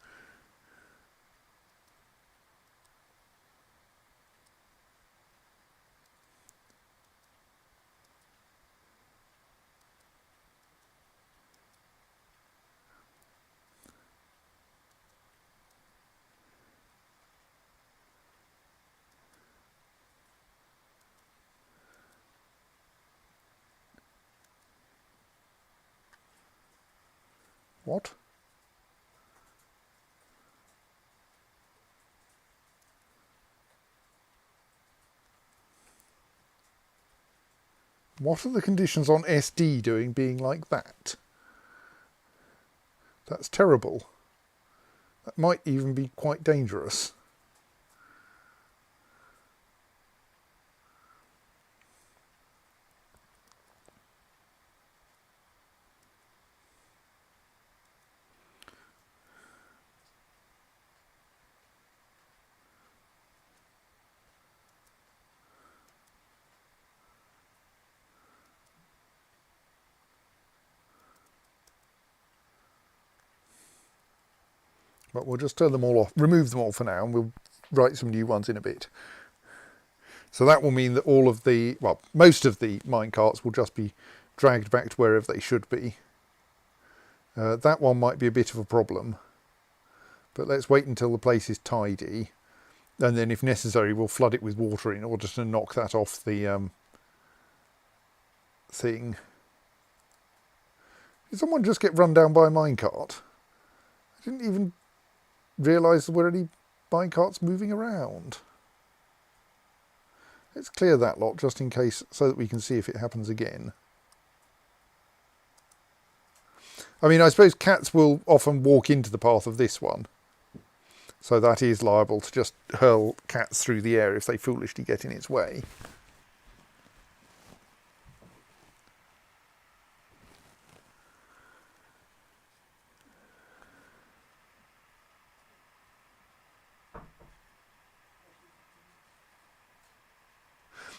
What? What are the conditions on SD doing being like that? That's terrible. That might even be quite dangerous. But we'll just turn them all off, remove them all for now, and we'll write some new ones in a bit. So that will mean that all of the, well, most of the minecarts will just be dragged back to wherever they should be. That one might be a bit of a problem, but let's wait until the place is tidy, and then if necessary we'll flood it with water in order to knock that off the thing. Did someone just get run down by a minecart? I didn't even realise there were any minecarts moving around. Let's clear that lot just in case, so that we can see if it happens again. I mean, I suppose cats will often walk into the path of this one, so that is liable to just hurl cats through the air if they foolishly get in its way.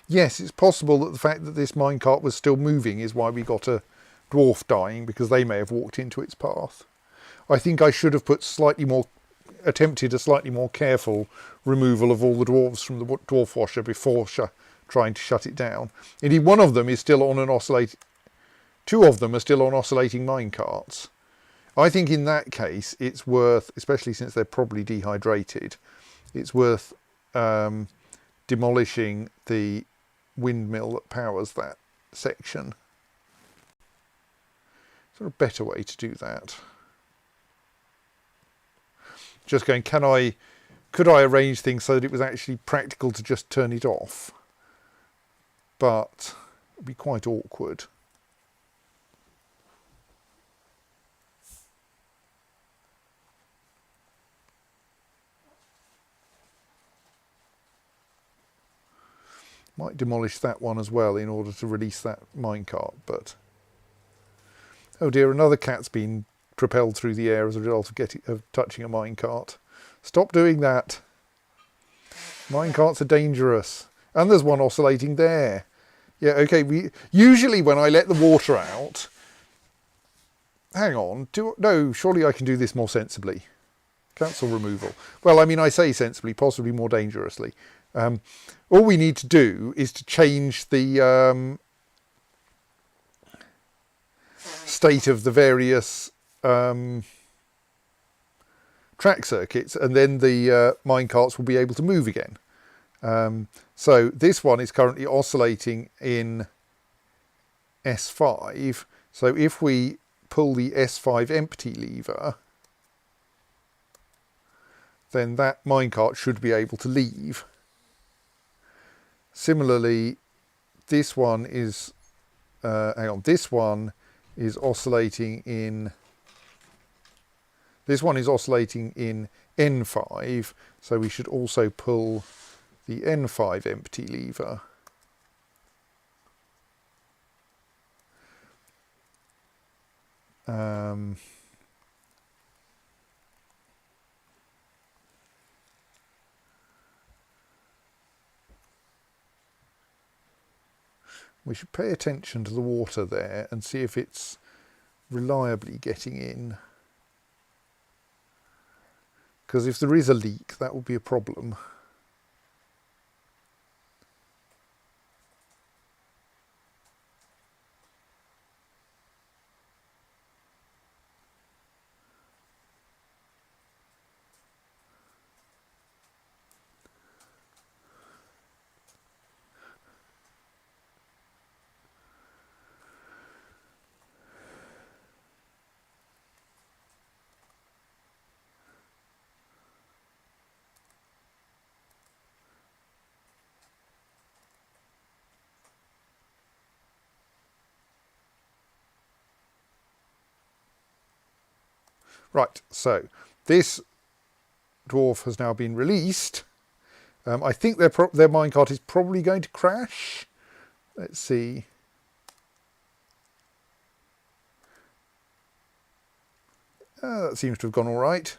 Yes, it's possible that the fact that this minecart was still moving is why we got a dwarf dying, because they may have walked into its path. I think I should have attempted a slightly more careful removal of all the dwarves from the dwarf washer before trying to shut it down. Indeed, one of them is still on two of them are still on oscillating minecarts. I think in that case it's worth, especially since they're probably dehydrated, it's worth demolishing the windmill that powers that section. Is there a better way to do that? Just going, could I arrange things so that it was actually practical to just turn it off? But it would be quite awkward. Might demolish that one as well in order to release that minecart, but oh dear, another cat's been propelled through the air as a result of touching a minecart. Stop doing that. Minecarts are dangerous. And there's one oscillating there. Yeah, okay, usually when I let the water out, hang on, no, surely I can do this more sensibly. Cancel removal. Well, I mean, I say sensibly, possibly more dangerously. All we need to do is to change the state of the various track circuits, and then the minecarts will be able to move again. So this one is currently oscillating in S5. So if we pull the S5 empty lever, then that minecart should be able to leave. Similarly, this one is, this one is oscillating in N5, so we should also pull the N5 empty lever. We should pay attention to the water there and see if it's reliably getting in. Because if there is a leak, that will be a problem. Right, so this dwarf has now been released. I think their minecart is probably going to crash. Let's see. That seems to have gone all right.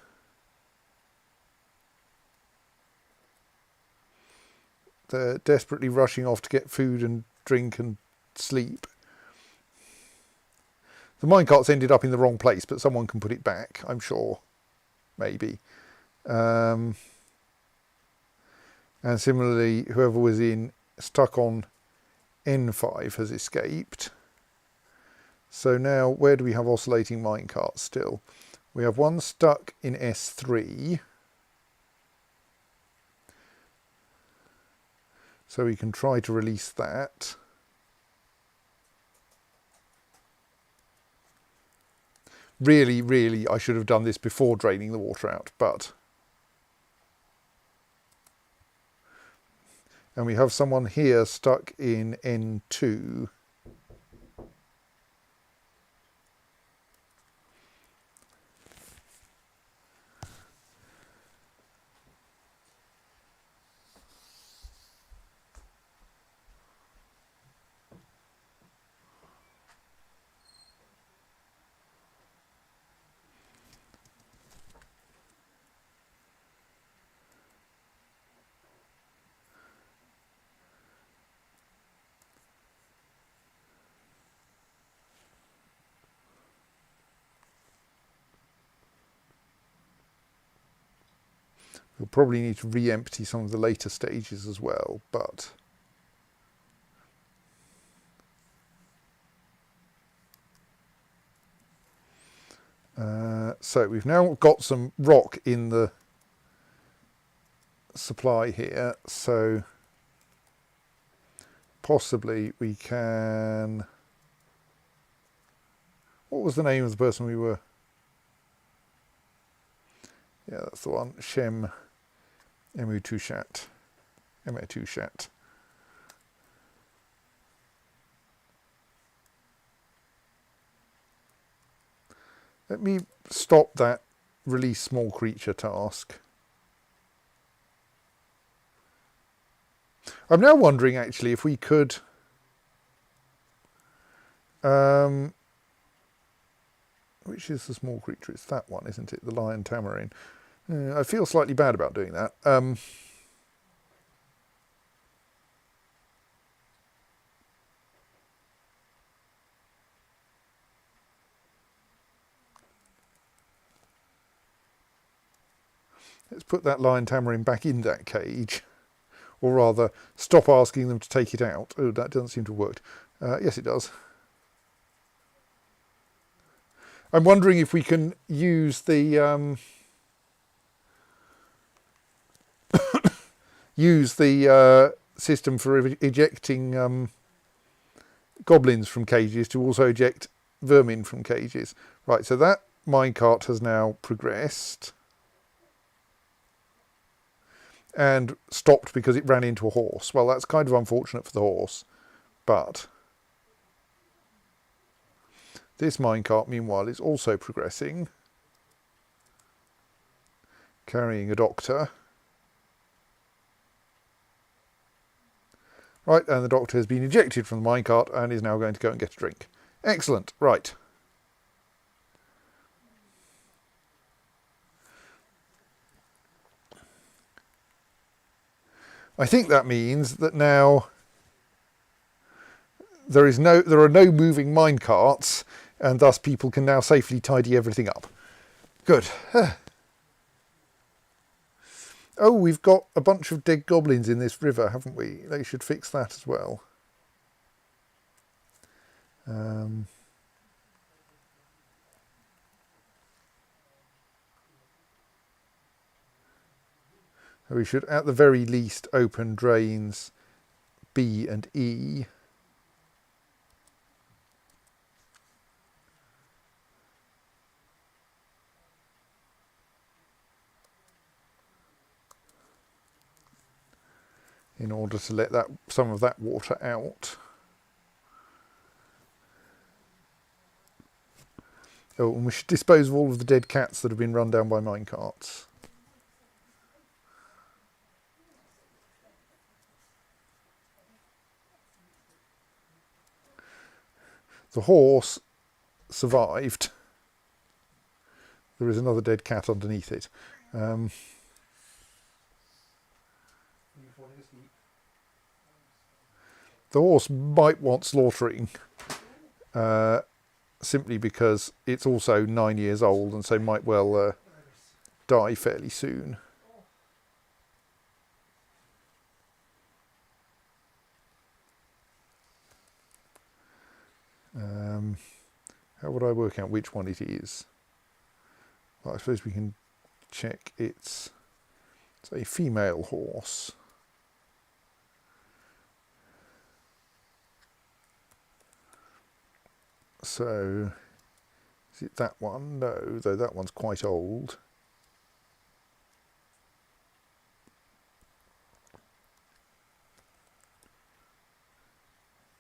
They're desperately rushing off to get food and drink and sleep. The minecart's ended up in the wrong place, but someone can put it back, I'm sure. Maybe. And similarly, whoever was stuck on N5 has escaped. So now, where do we have oscillating minecarts still? We have one stuck in S3. So we can try to release that. Really, I should have done this before draining the water out, but... And we have someone here stuck in N2. We'll probably need to re-empty some of the later stages as well, but... so we've now got some rock in the supply here, so possibly we can... What was the name of the person we were... Yeah, that's the one. Shem Emu-Tushat. Emu-Tushat. Let me stop that release small creature task. I'm now wondering actually if we could which is the small creature? It's that one, isn't it? The lion tamarin. I feel slightly bad about doing that. Let's put that lion tamarin back in that cage. Or rather, stop asking them to take it out. Oh, that doesn't seem to have worked. Yes, it does. I'm wondering if we can use the system for ejecting goblins from cages to also eject vermin from cages. Right, so that minecart has now progressed and stopped because it ran into a horse. Well, that's kind of unfortunate for the horse, but this minecart, meanwhile, is also progressing, carrying a doctor. Right, and the doctor has been ejected from the minecart and is now going to go and get a drink. Excellent, right. I think that means that now there are no moving minecarts, and thus people can now safely tidy everything up. Good. Oh, we've got a bunch of dead goblins in this river, haven't we? They should fix that as well. We should, at the very least, open drains B and E. In order to let some of that water out. Oh, and we should dispose of all of the dead cats that have been run down by minecarts. The horse survived. There is another dead cat underneath it. Are you falling asleep? The horse might want slaughtering, simply because it's also 9 years old and so might well die fairly soon. How would I work out which one it is? Well, I suppose we can check it's a female horse. So, is it that one? No, though that one's quite old.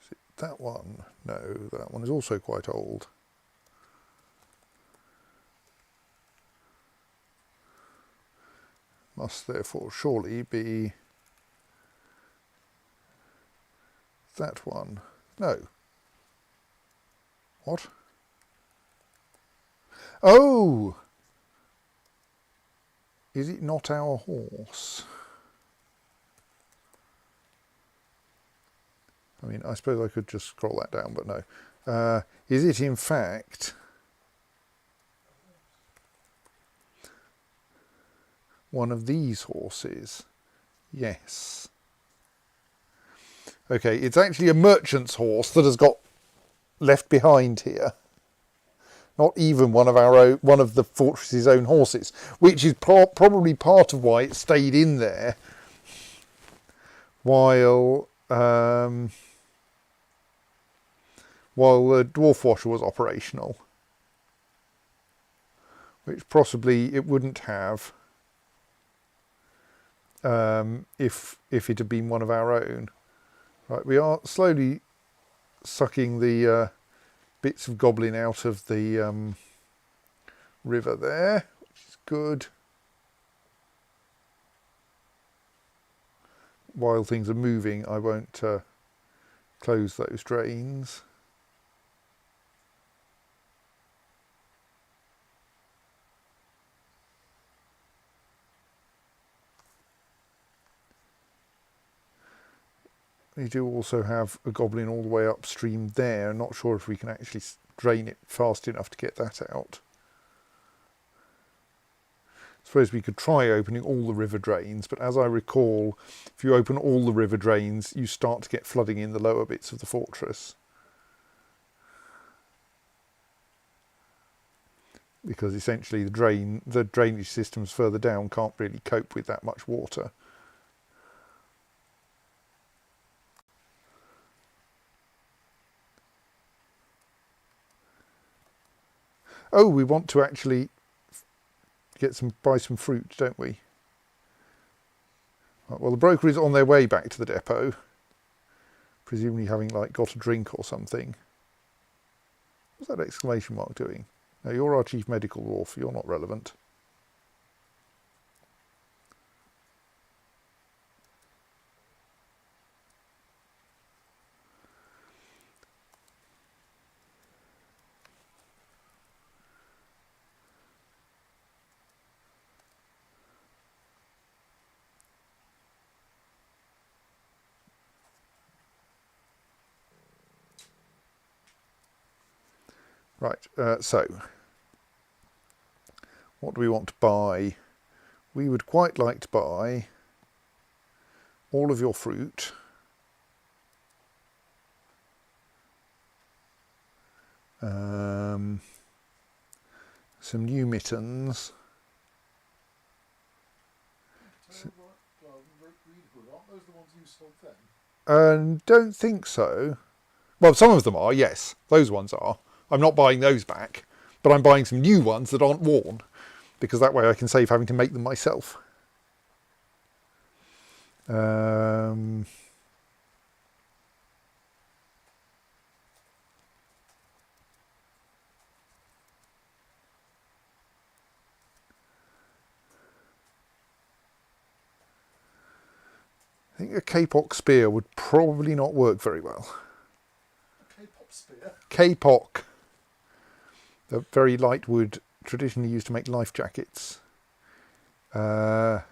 Is it that one? No, that one is also quite old. Must therefore surely be that one. No. What? Oh! Is it not our horse? I mean, I suppose I could just scroll that down, but no. Is it in fact one of these horses? Yes. Okay, it's actually a merchant's horse that has got left behind here. Not even one of the fortress's own horses, which is probably part of why it stayed in there while the dwarf washer was operational, which possibly it wouldn't have if it had been one of our own. Right, we are slowly sucking the bits of goblin out of the river there, which is good. While things are moving, I won't close those drains. We do also have a goblin all the way upstream there. Not sure if we can actually drain it fast enough to get that out. Suppose we could try opening all the river drains, but as I recall, if you open all the river drains, you start to get flooding in the lower bits of the fortress. Because essentially the drainage systems further down can't really cope with that much water. Oh, we want to actually buy some fruit, don't we? Right, well, the broker is on their way back to the depot, presumably having got a drink or something. What's that exclamation mark doing? No, you're our chief medical dwarf. You're not relevant. Right, so what do we want to buy? We would quite like to buy all of your fruit. Some new mittens. Aren't those the ones you sold then? Don't think so. Well, some of them are, yes. Those ones are. I'm not buying those back, but I'm buying some new ones that aren't worn, because that way I can save having to make them myself. I think a K-pop spear would probably not work very well. K-pop spear? Kapok, the very light wood traditionally used to make life jackets. Yes,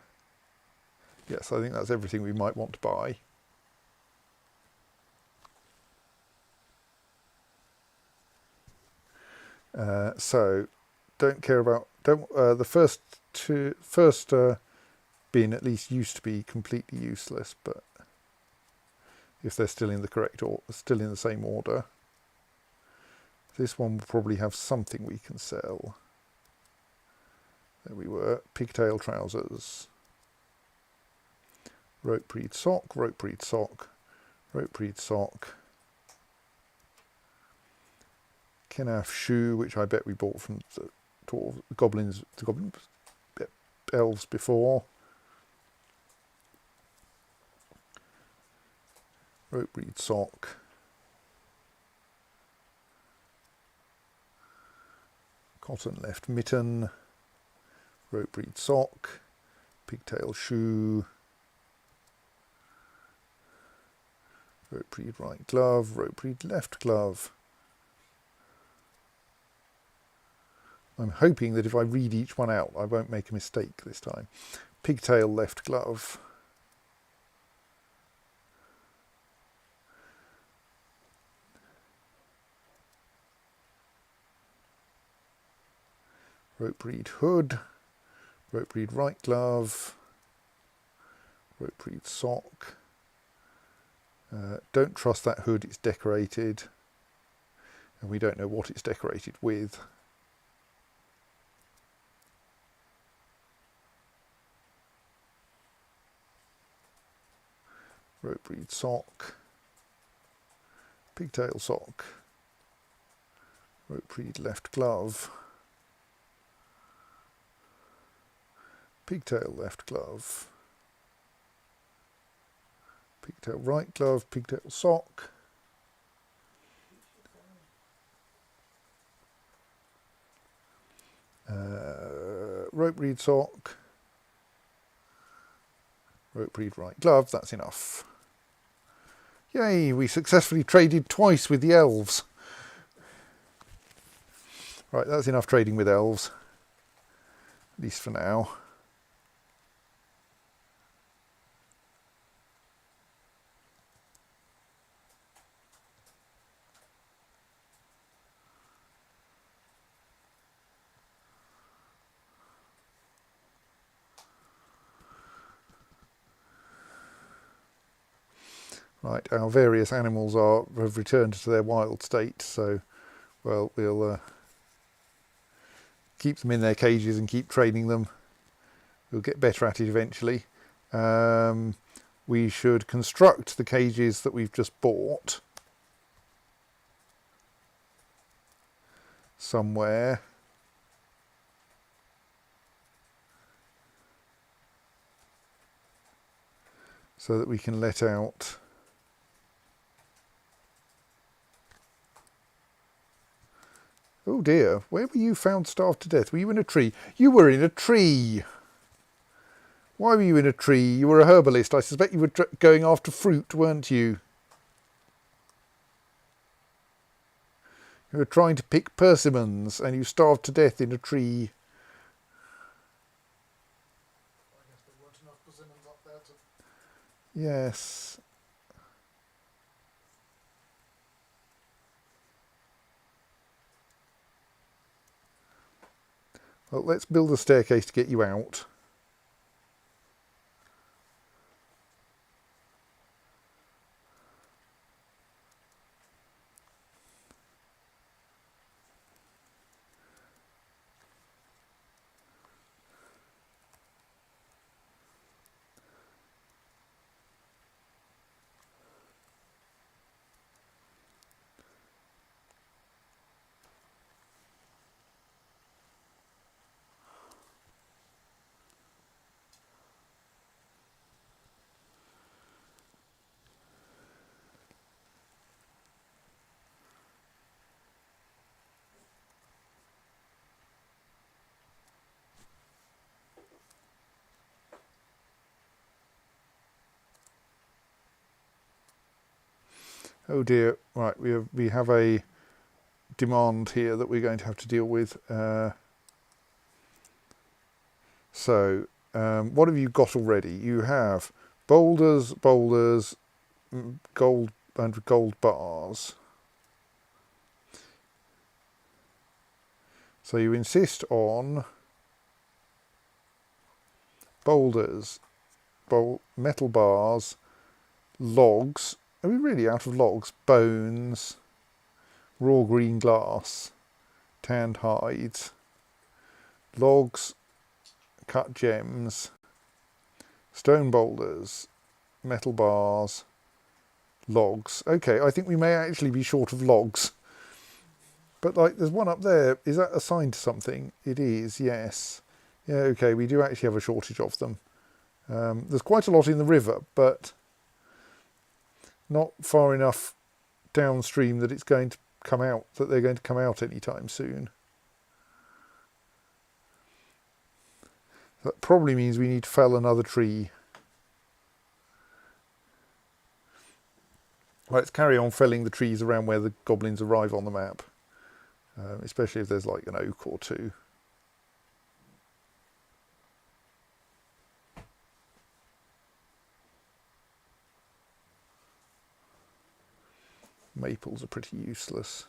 I think that's everything we might want to buy. So don't care about the first bin at least used to be completely useless, but if they're still in the correct or still in the same order, this one will probably have something we can sell. There we were. Pigtail trousers, rope breed sock, rope breed sock, rope breed sock, Kenaf shoe, which I bet we bought from the goblins, elves before. Rope breed sock. Cotton left mitten. Rope breed sock. Pigtail shoe. Rope breed right glove. Rope breed left glove. I'm hoping that if I read each one out, I won't make a mistake this time. Pigtail left glove. Rope breed hood. Rope breed right glove. Rope breed sock. Don't trust that hood, it's decorated. And we don't know what it's decorated with. Rope breed sock. Pigtail sock. Rope breed left glove. Pigtail left glove. Pigtail right glove, pigtail sock. Rope breed sock. Rope breed right glove, that's enough. Yay, we successfully traded twice with the elves. Right, that's enough trading with elves. At least for now. Right, our various animals have returned to their wild state, so well, we'll keep them in their cages and keep training them. We'll get better at it eventually. We should construct the cages that we've just bought somewhere. So that we can let out oh dear, where were you found starved to death? Were you in a tree? You were in a tree! Why were you in a tree? You were a herbalist. I suspect you were going after fruit, weren't you? You were trying to pick persimmons and you starved to death in a tree. I guess there weren't enough persimmons up there to... Yes. Well, let's build a staircase to get you out. Oh dear, right, we have a demand here that we're going to have to deal with. What have you got already? You have boulders, gold and gold bars. So you insist on boulders, metal bars, logs. Are we really out of logs? Bones, raw green glass, tanned hides, logs, cut gems, stone boulders, metal bars, logs. Okay, I think we may actually be short of logs. But like, there's one up there. Is that assigned to something? It is, yes. Yeah, okay, we do actually have a shortage of them. There's quite a lot in the river, but not far enough downstream that it's going to come out, that they're going to come out anytime soon. That probably means we need to fell another tree. Let's carry on felling the trees around where the goblins arrive on the map. Especially if there's like an oak or two. Maples are pretty useless.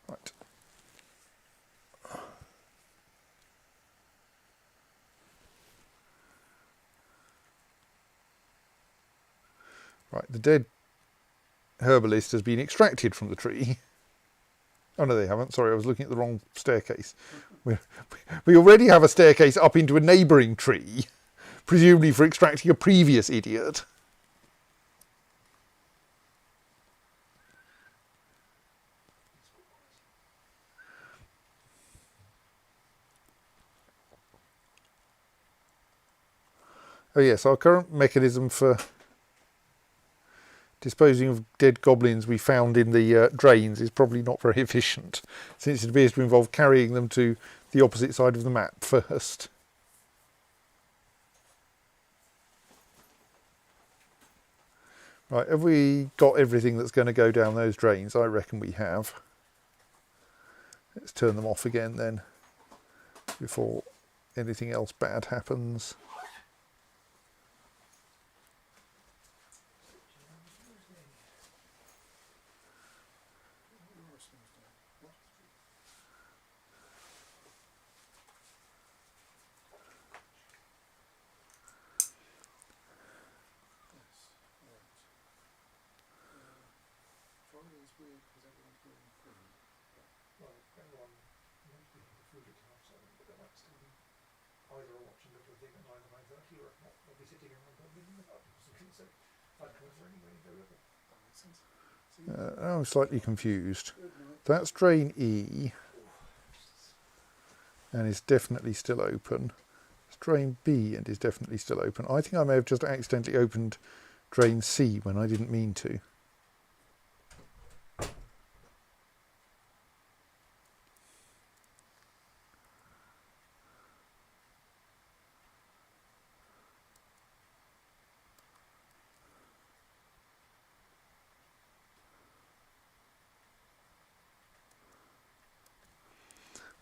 Right. Right, the dead herbalist has been extracted from the tree. Oh no, they haven't. Sorry, I was looking at the wrong staircase. We already have a staircase up into a neighbouring tree, presumably for extracting a previous idiot. Oh yes, our current mechanism for disposing of dead goblins we found in the drains is probably not very efficient, since it appears to involve carrying them to the opposite side of the map first. Right, have we got everything that's going to go down those drains? I reckon we have. Let's turn them off again then, before anything else bad happens. I'm slightly confused. That's drain E, and is definitely still open. It's drain B and is definitely still open. I think I may have just accidentally opened drain C when I didn't mean to.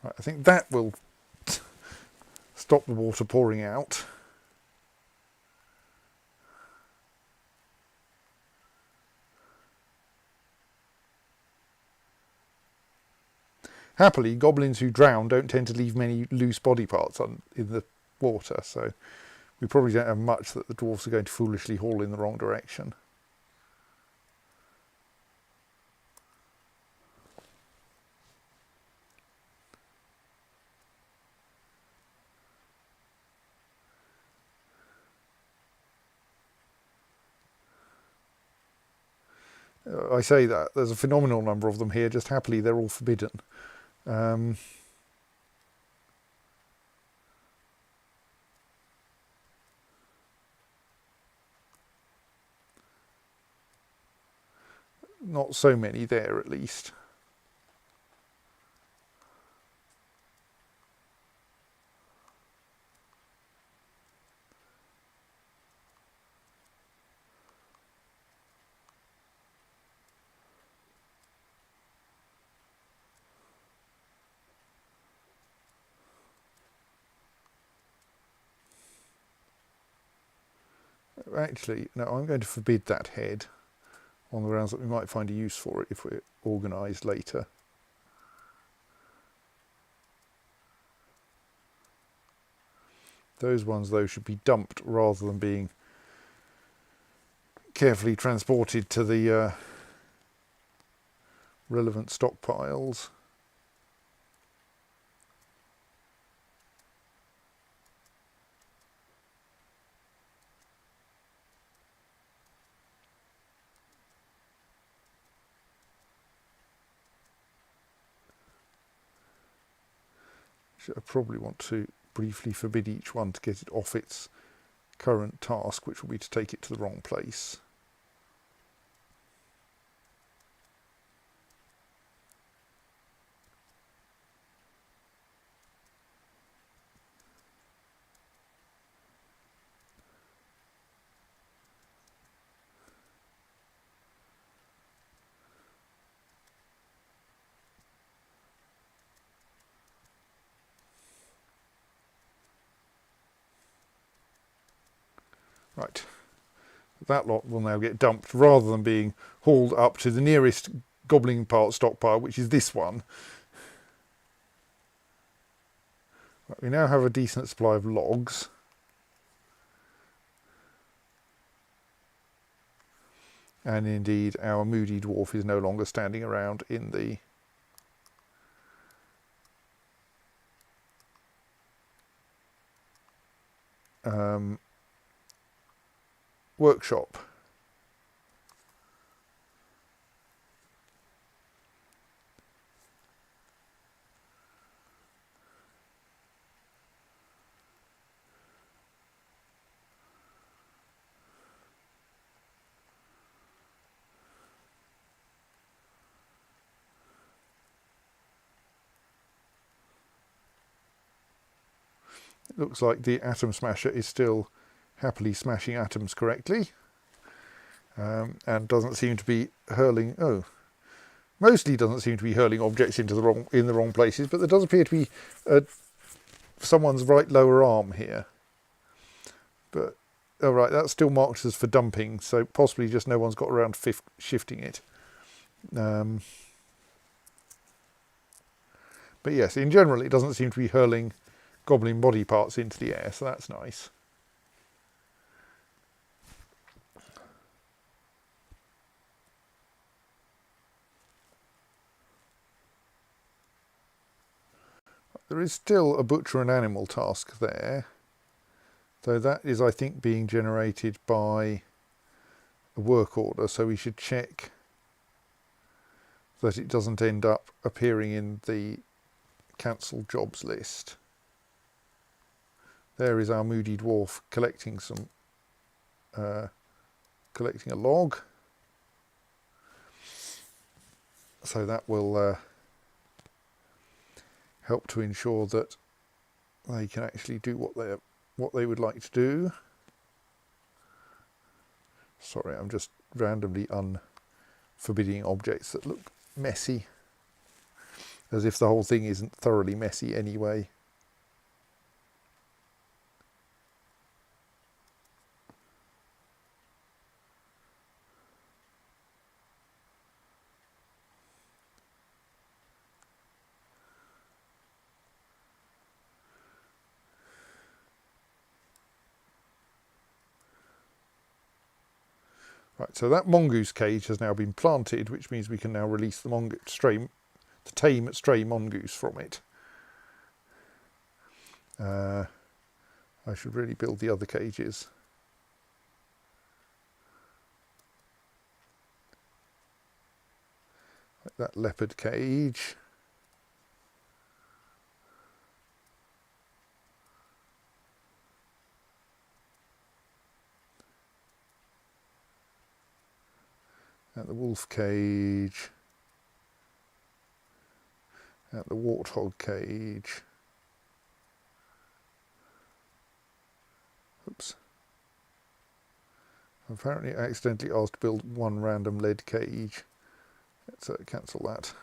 Right, I think that will stop the water pouring out. Happily, goblins who drown don't tend to leave many loose body parts in the water, so we probably don't have much that the dwarves are going to foolishly haul in the wrong direction. I say that, there's a phenomenal number of them here, just happily they're all forbidden. Not so many there at least. Actually, no, I'm going to forbid that head on the grounds that we might find a use for it if we're organised later. Those ones, though, should be dumped rather than being carefully transported to the relevant stockpiles. I probably want to briefly forbid each one to get it off its current task, which will be to take it to the wrong place. Right, that lot will now get dumped rather than being hauled up to the nearest gobbling part stockpile, which is this one. Right, we now have a decent supply of logs. And indeed, our moody dwarf is no longer standing around in the workshop. It looks like the atom smasher is still happily smashing atoms correctly, and doesn't seem to be hurling. Mostly doesn't seem to be hurling objects into the wrong places, but there does appear to be someone's right lower arm here. But all right, that's still marked as for dumping, so possibly just no one's got around to shifting it. But yes, in general, it doesn't seem to be hurling goblin body parts into the air, so that's nice. There is still a butcher and animal task there, though that is, I think, being generated by a work order, so we should check that it doesn't end up appearing in the cancelled jobs list. There is our moody dwarf collecting collecting a log, so that will help to ensure that they can actually do what they would like to do. Sorry, I'm just randomly unforbidding objects that look messy, as if the whole thing isn't thoroughly messy anyway. Right, so that mongoose cage has now been planted, which means we can now release the tame stray mongoose from it. I should really build the other cages. Like that leopard cage. And the wolf cage. And the warthog cage. Oops. Apparently I accidentally asked to build one random lead cage. Let's cancel that.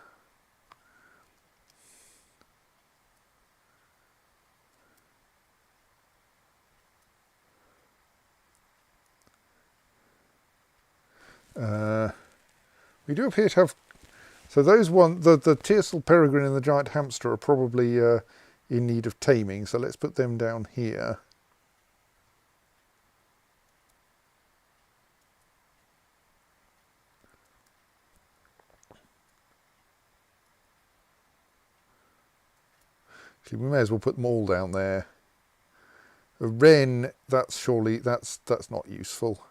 We do appear to have... So those the Tearsal Peregrine and the Giant Hamster are probably in need of taming, so let's put them down here. Actually, we may as well put them all down there. A wren, that's surely, that's not useful.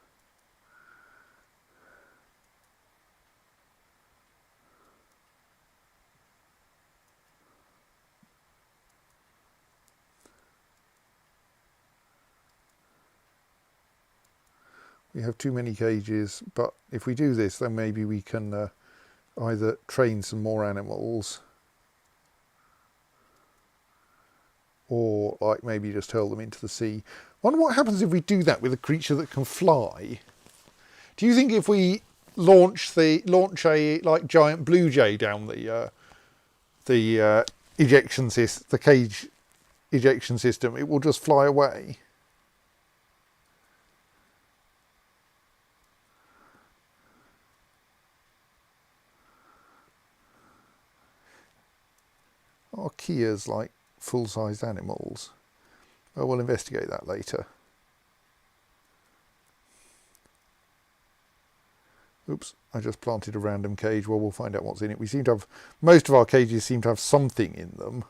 We have too many cages, but if we do this, then maybe we can either train some more animals, or like maybe just hurl them into the sea. Wonder what happens if we do that with a creature that can fly. Do you think if we launch a like giant blue jay down the cage ejection system, it will just fly away? Are Kias like full-sized animals? Well, we'll investigate that later. Oops, I just planted a random cage. Well, we'll find out what's in it. We seem to have, most of our cages seem to have something in them.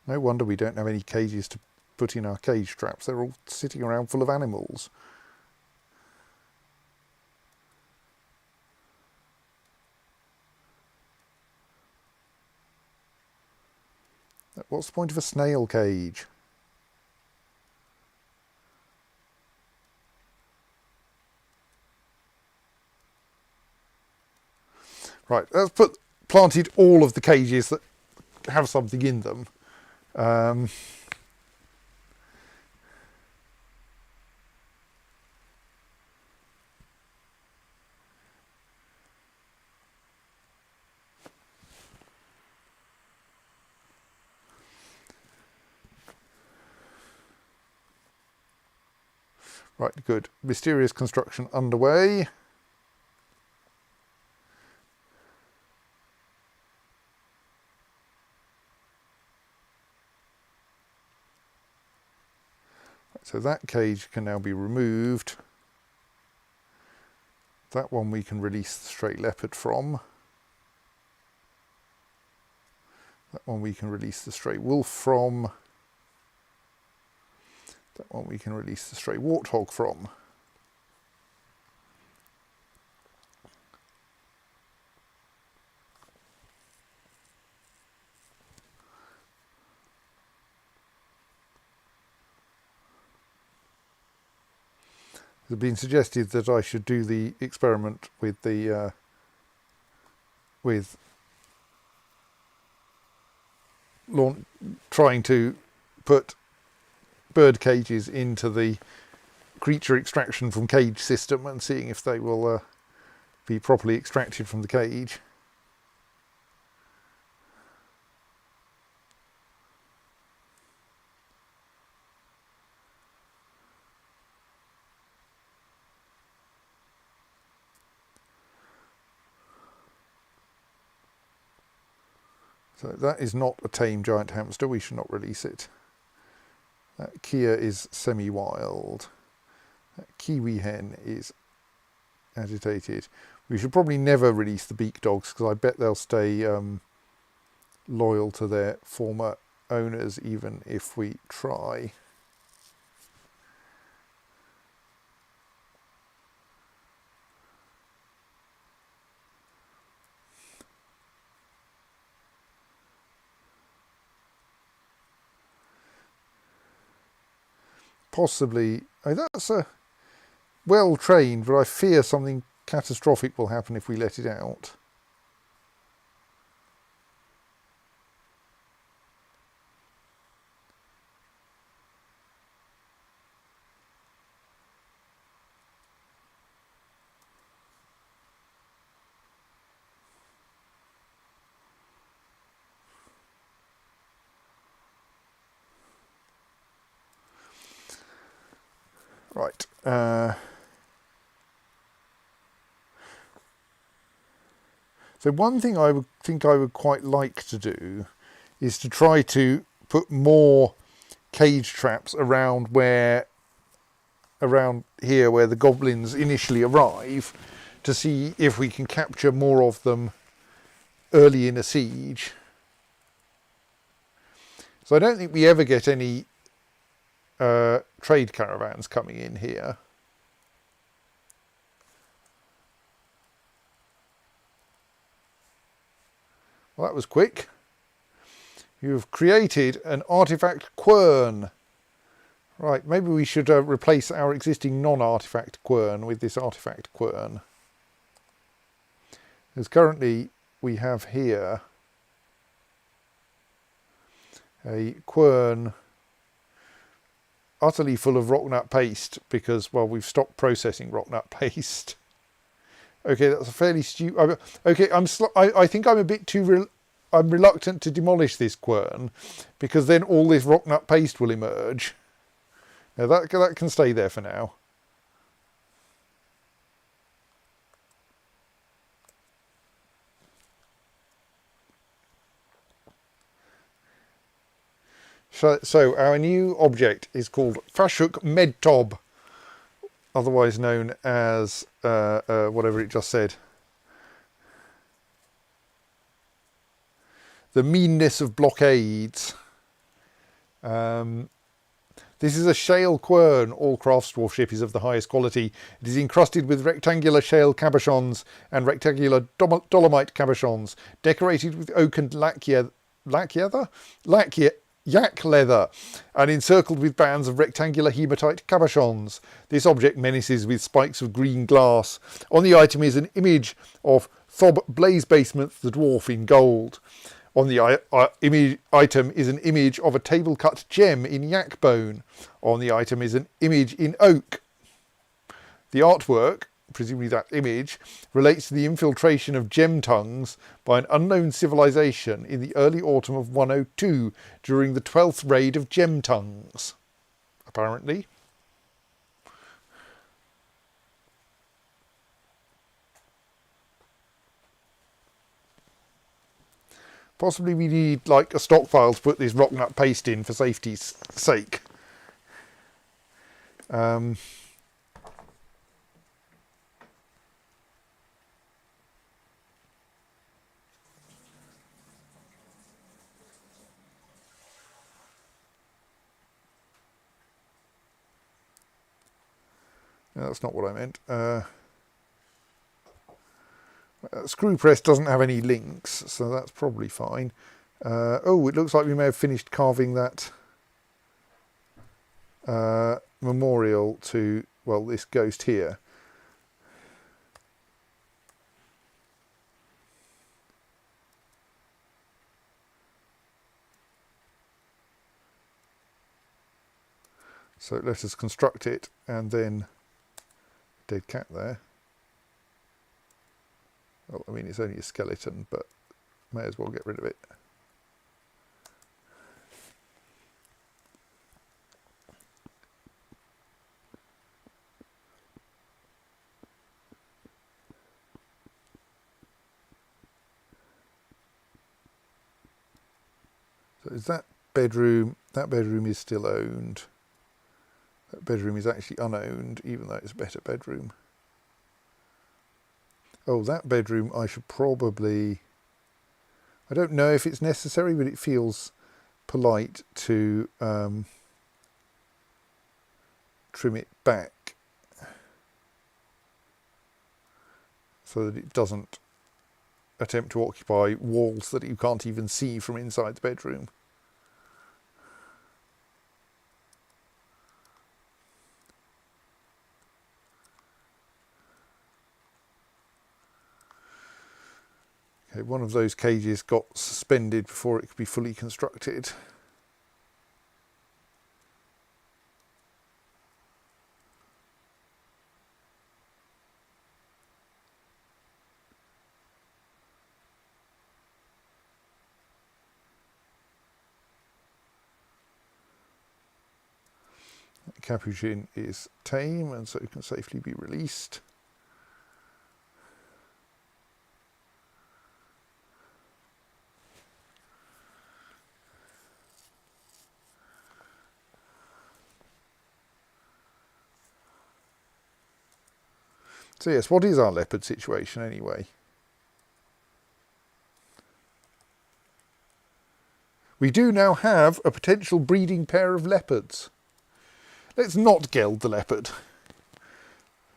No wonder we don't have any cages to put in our cage traps. They're all sitting around full of animals. What's the point of a snail cage? Right, let's planted all of the cages that have something in them. Right, good. Mysterious construction underway. So that cage can now be removed. That one we can release the stray leopard from. That one we can release the stray wolf from. That one we can release the stray warthog from. It has been suggested that I should do the experiment with the trying to put bird cages into the creature extraction from cage system and seeing if they will be properly extracted from the cage. So that is not a tame giant hamster, we should not release it. That Kia is semi-wild. That Kiwi hen is agitated. We should probably never release the beak dogs because I bet they'll stay loyal to their former owners even if we try. Possibly, oh, that's a well trained, but I fear something catastrophic will happen if we let it out. Right. So one thing I would quite like to do is to try to put more cage traps around here where the goblins initially arrive, to see if we can capture more of them early in a siege. So I don't think we ever get any trade caravans coming in here. Well, that was quick. You've created an artifact quern. Right, maybe we should replace our existing non-artifact quern with this artifact quern. Because currently we have here a quern utterly full of rocknut paste because, well, we've stopped processing rocknut paste. Okay, that's a fairly stupid... Okay, I think I'm a bit too... I'm reluctant to demolish this quern because then all this rocknut paste will emerge. Now that can stay there for now. So our new object is called Fashuk Medtob, otherwise known as whatever it just said. The meanness of blockades. This is a shale quern. All craft dwarf ship is of the highest quality. It is encrusted with rectangular shale cabochons and rectangular dolomite cabochons, decorated with oak and yak leather, and encircled with bands of rectangular hematite cabochons. This object menaces with spikes of green glass. On the item is an image of Thob Blaze Basement the dwarf in gold. On the item is an image of a table-cut gem in yak bone. On the item is an image in oak. The artwork, presumably that image, relates to the infiltration of gem tongues by an unknown civilization in the early autumn of 102 during the 12th raid of gem tongues, apparently. Possibly we need like a stockpile to put this rocknut paste in for safety's sake. No, that's not what I meant. Screw press doesn't have any links, so that's probably fine. Oh, it looks like we may have finished carving that memorial to, well, this ghost here. So let us construct it, and then dead cat there. Well, I mean, it's only a skeleton, but may as well get rid of it. So is that bedroom is still owned. That bedroom is actually unowned, even though it's a better bedroom. Oh, that bedroom I should probably... I don't know if it's necessary, but it feels polite to trim it back so that it doesn't attempt to occupy walls that you can't even see from inside the bedroom. Okay, one of those cages got suspended before it could be fully constructed. Capuchin is tame and so can safely be released. So yes, what is our leopard situation anyway? We do now have a potential breeding pair of leopards. Let's not geld the leopard.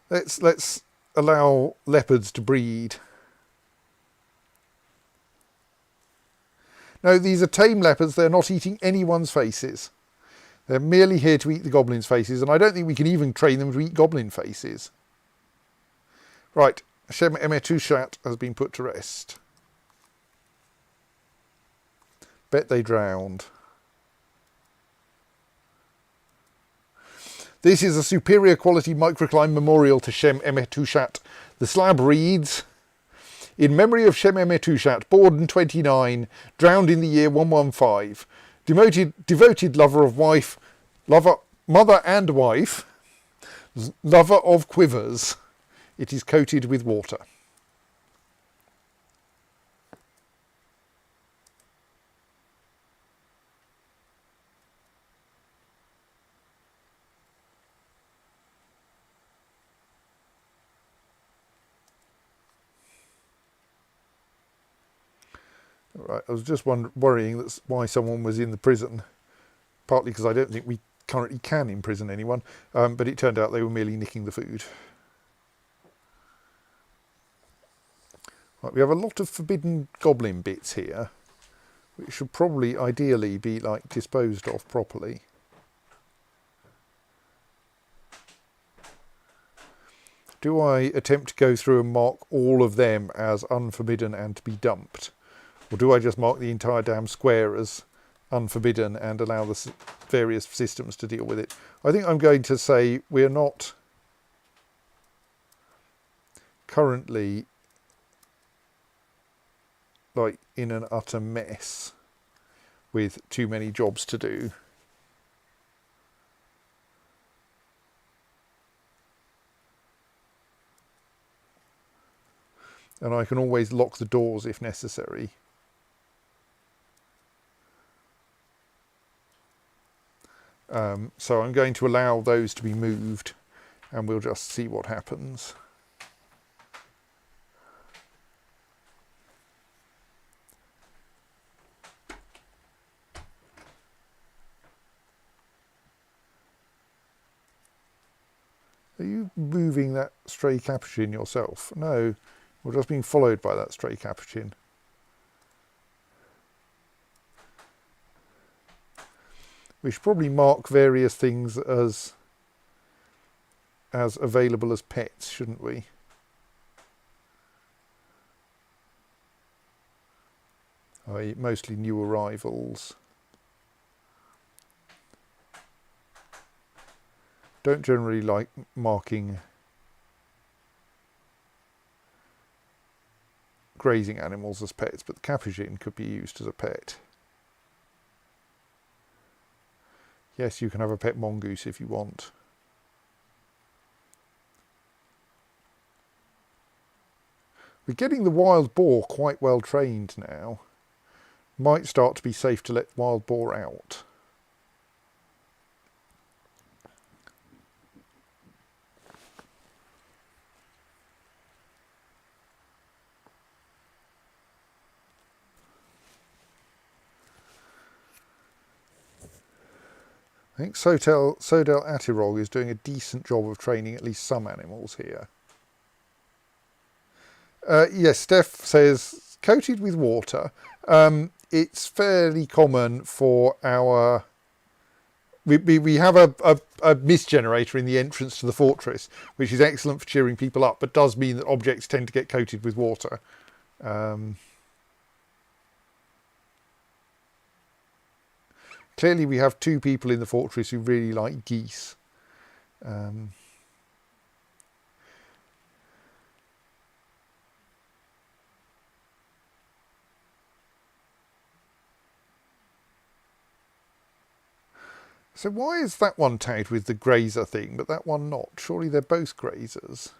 Let's allow leopards to breed. No, these are tame leopards. They're not eating anyone's faces. They're merely here to eat the goblins' faces, and I don't think we can even train them to eat goblin faces. Right, Shem Emetushat has been put to rest. Bet they drowned. This is a superior quality microclimb memorial to Shem Emetushat. The slab reads, in memory of Shem Emetushat, born in 29, drowned in the year 115, devoted lover of wife, mother and wife, lover of quivers. It is coated with water. Right, I was just worrying that's why someone was in the prison, partly because I don't think we currently can imprison anyone, but it turned out they were merely nicking the food. Right, we have a lot of forbidden goblin bits here, which should probably ideally be like disposed of properly. Do I attempt to go through and mark all of them as unforbidden and to be dumped? Or do I just mark the entire damn square as unforbidden and allow the various systems to deal with it? I think I'm going to say we're not currently like in an utter mess with too many jobs to do. And I can always lock the doors if necessary. So I'm going to allow those to be moved and we'll just see what happens. Are you moving that stray capuchin yourself? No, we're just being followed by that stray capuchin. We should probably mark various things as available as pets, shouldn't we? Mostly new arrivals. Don't generally like marking grazing animals as pets, but the capuchin could be used as a pet. Yes, you can have a pet mongoose if you want. We're getting the wild boar quite well trained now. Might start to be safe to let wild boar out. I think Sodel Atirog is doing a decent job of training at least some animals here. Yes, Steph says, coated with water. It's fairly common for our... We have a mist generator in the entrance to the fortress, which is excellent for cheering people up, but does mean that objects tend to get coated with water. Clearly we have two people in the fortress who really like geese. So why is that one tagged with the grazer thing, but that one not? Surely they're both grazers.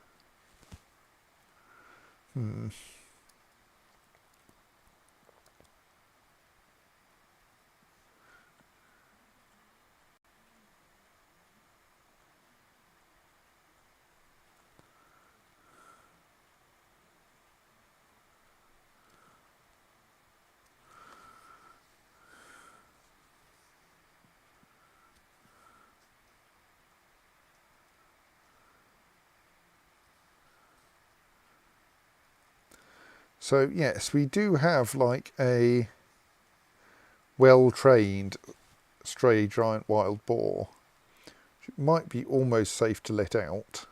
So yes, we do have like a well-trained stray giant wild boar. It might be almost safe to let out.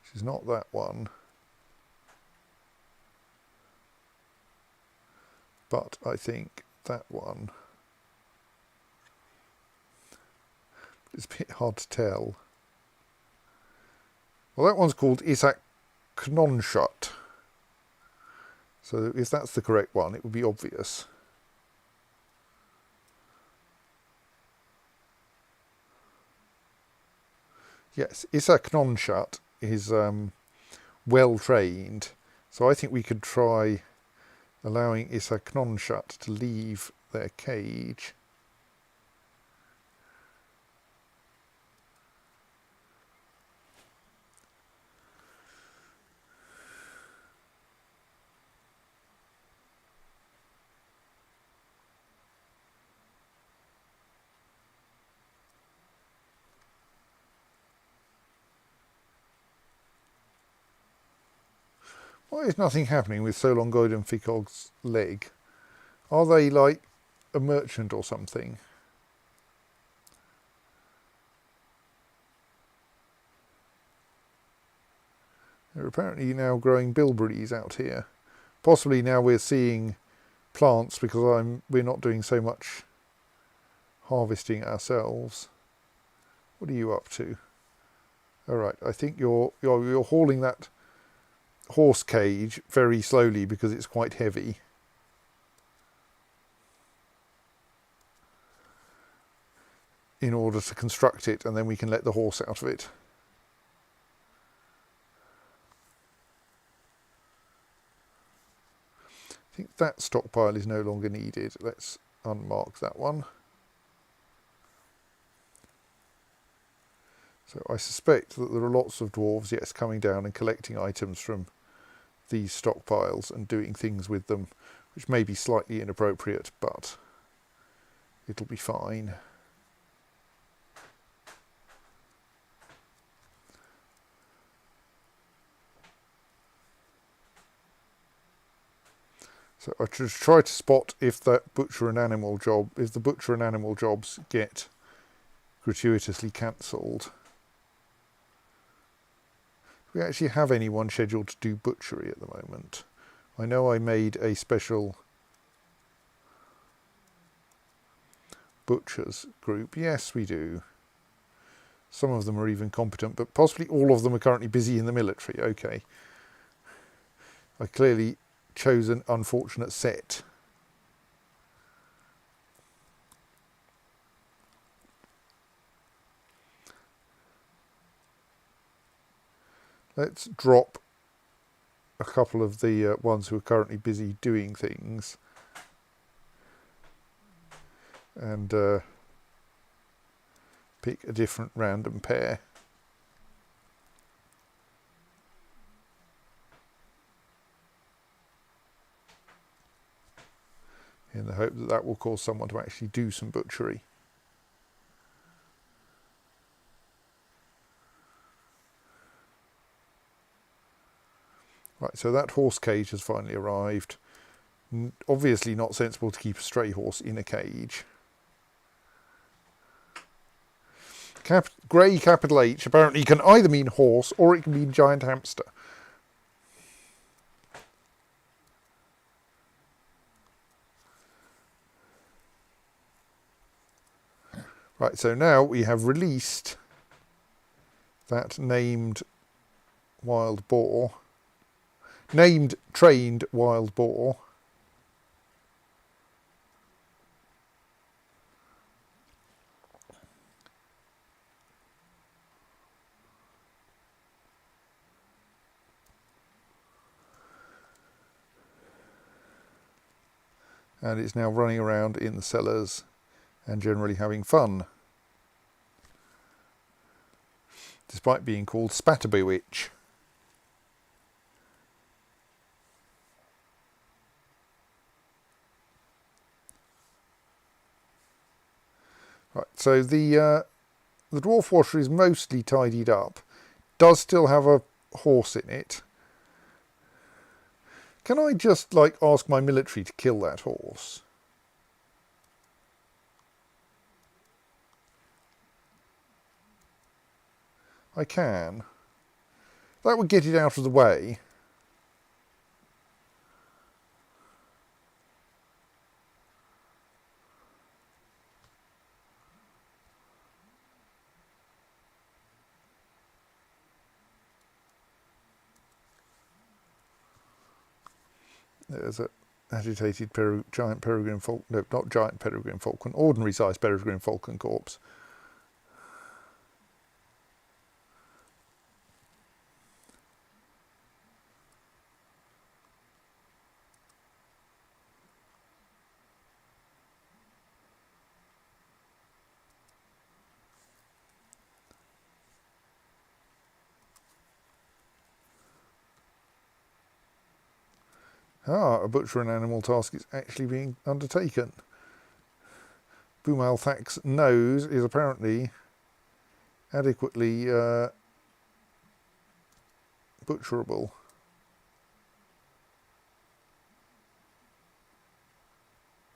Which is not that one. But I think that one. It's a bit hard to tell. Well, that one's called Isaac Knonshut. So if that's the correct one, it would be obvious. Yes, Isaac Knonshut is well trained. So I think we could try allowing Isaac Knonshut to leave their cage. Why is nothing happening with Solongoid and Ficog's leg? Are they like a merchant or something? They're apparently now growing bilberries out here. Possibly now we're seeing plants because we're not doing so much harvesting ourselves. What are you up to? All right, I think you're hauling that horse cage very slowly because it's quite heavy. In order to construct it, and then we can let the horse out of it. I think that stockpile is no longer needed. Let's unmark that one. So I suspect that there are lots of dwarves, yes, coming down and collecting items from these stockpiles and doing things with them, which may be slightly inappropriate, but it'll be fine. So I just try to spot if the butcher and animal jobs get gratuitously cancelled. Do we actually have anyone scheduled to do butchery at the moment? I know I made a special butchers group. Yes, we do. Some of them are even competent, but possibly all of them are currently busy in the military. Okay. I clearly chose an unfortunate set. Let's drop a couple of the ones who are currently busy doing things and pick a different random pair. In the hope that that will cause someone to actually do some butchery. Right, so that horse cage has finally arrived. Obviously not sensible to keep a stray horse in a cage. Grey capital H apparently can either mean horse or it can mean giant hamster. Right, so now we have released that named wild boar. Named trained wild boar. and it's now running around in the cellars and generally having fun, despite being called Spatterbewitch. Right, so the dwarf washer is mostly tidied up. Does still have a horse in it. Can I just ask my military to kill that horse? I can. That would get it out of the way. There's a agitated giant peregrine falcon. No, not giant peregrine falcon. Ordinary sized peregrine falcon corpse. A butcher and animal task is actually being undertaken. Boomalthak's nose is apparently adequately butcherable.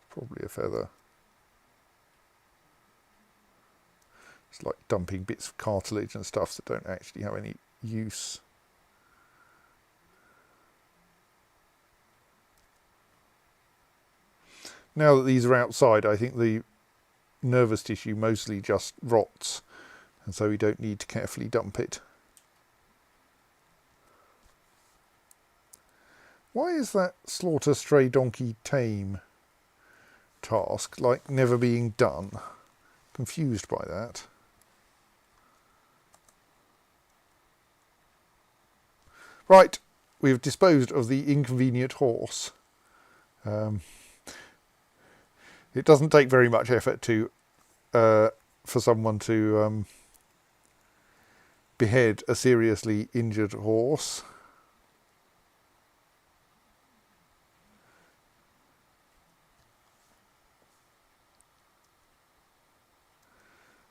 Probably a feather. It's like dumping bits of cartilage and stuff that don't actually have any use. Now that these are outside, I think the nervous tissue mostly just rots, and so we don't need to carefully dump it. Why is that slaughter stray donkey tame task never being done? Confused by that. Right, we've disposed of the inconvenient horse. It doesn't take very much effort to for someone to behead a seriously injured horse.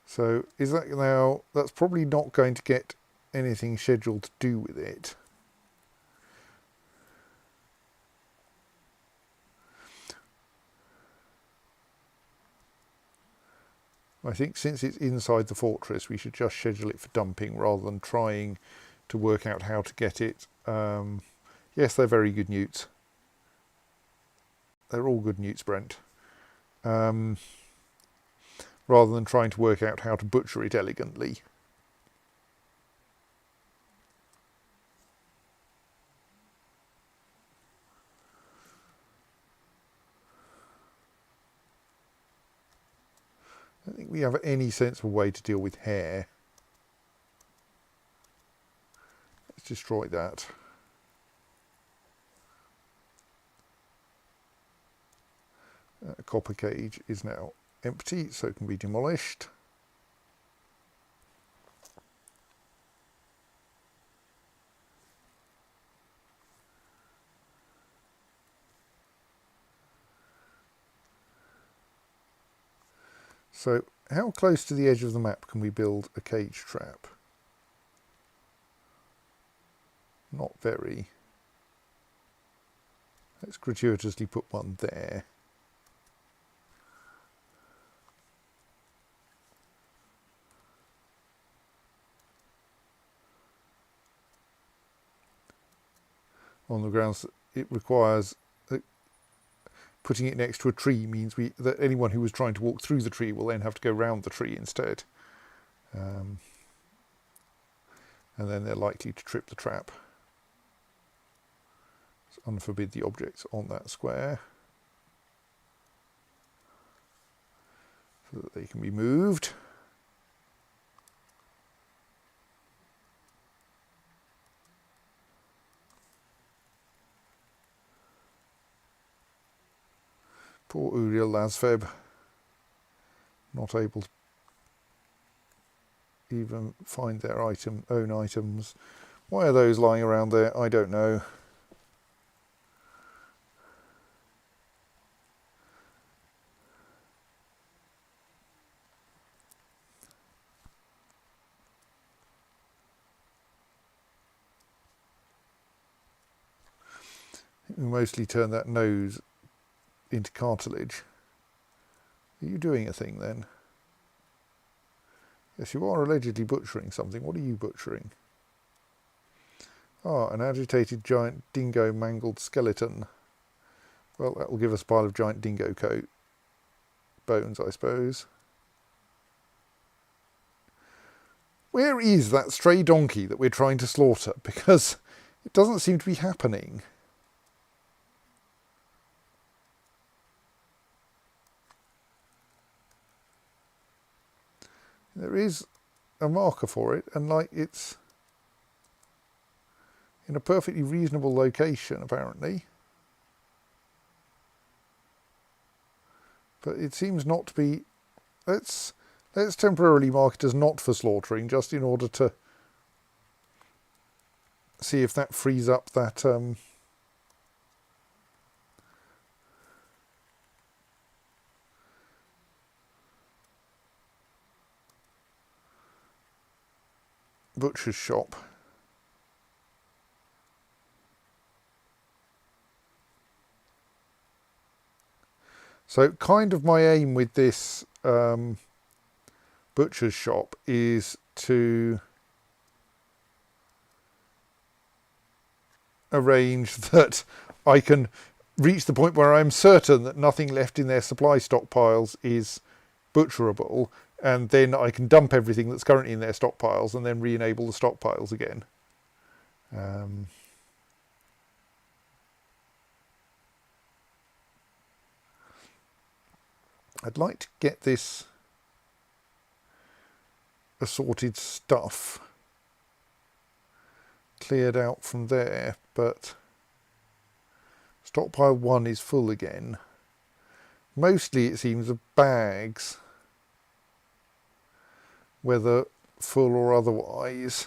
So is that now? That's probably not going to get anything scheduled to do with it. I think since it's inside the fortress, we should just schedule it for dumping rather than trying to work out how to get it. Yes, they're very good newts. They're all good newts, Brent. Rather than trying to work out how to butcher it elegantly. I don't think we have any sensible way to deal with hair. Let's destroy that. Copper cage is now empty, so it can be demolished. So how close to the edge of the map can we build a cage trap? Not very. Let's gratuitously put one there. On the grounds that it requires putting it next to a tree means that anyone who was trying to walk through the tree will then have to go round the tree instead. And then they're likely to trip the trap. Let's unforbid the objects on that square so that they can be moved. Poor Uriel Lasfeb, not able to even find their own items. Why are those lying around there? I don't know. We mostly turn that nose into cartilage. Are you doing a thing then? Yes, you are allegedly butchering something. What are you butchering? Ah, an agitated giant dingo mangled skeleton. Well, that will give us a pile of giant dingo coat bones, I suppose. Where is that stray donkey that we're trying to slaughter? Because it doesn't seem to be happening. There is a marker for it, and like it's in a perfectly reasonable location apparently, but it seems not to be. Let's temporarily mark it as not for slaughtering, just in order to see if that frees up that butcher's shop. So kind of my aim with this butcher's shop is to arrange that I can reach the point where I'm certain that nothing left in their supply stockpiles is butcherable, and then I can dump everything that's currently in their stockpiles and then re-enable the stockpiles again. I'd like to get this assorted stuff cleared out from there, but stockpile 1 is full again. Mostly it seems of bags, whether full or otherwise.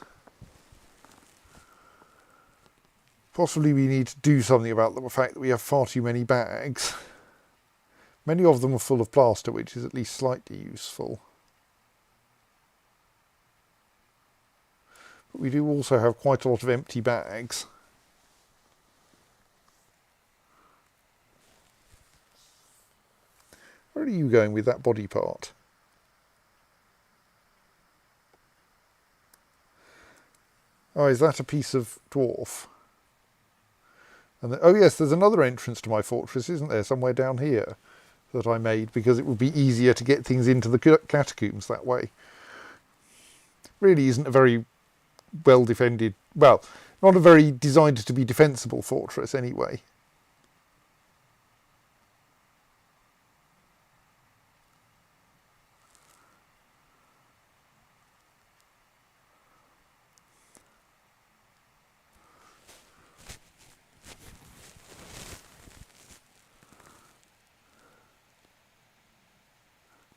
Possibly we need to do something about the fact that we have far too many bags. Many of them are full of plaster, which is at least slightly useful. But we do also have quite a lot of empty bags. Where are you going with that body part? Oh, is that a piece of dwarf? And oh yes, there's another entrance to my fortress, isn't there, somewhere down here that I made because it would be easier to get things into the catacombs that way. Really isn't a very well defended, well, not a very designed to be defensible fortress anyway.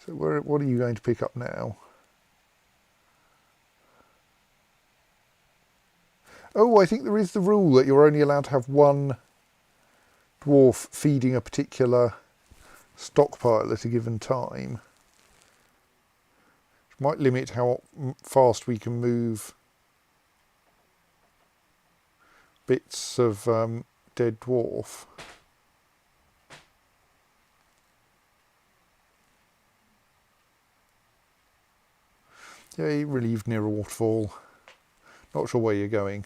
So what are you going to pick up now? Oh, I think there is the rule that you're only allowed to have one dwarf feeding a particular stockpile at a given time. Which might limit how fast we can move bits of dead dwarf. Yeah, you relieved near a waterfall. Not sure where you're going.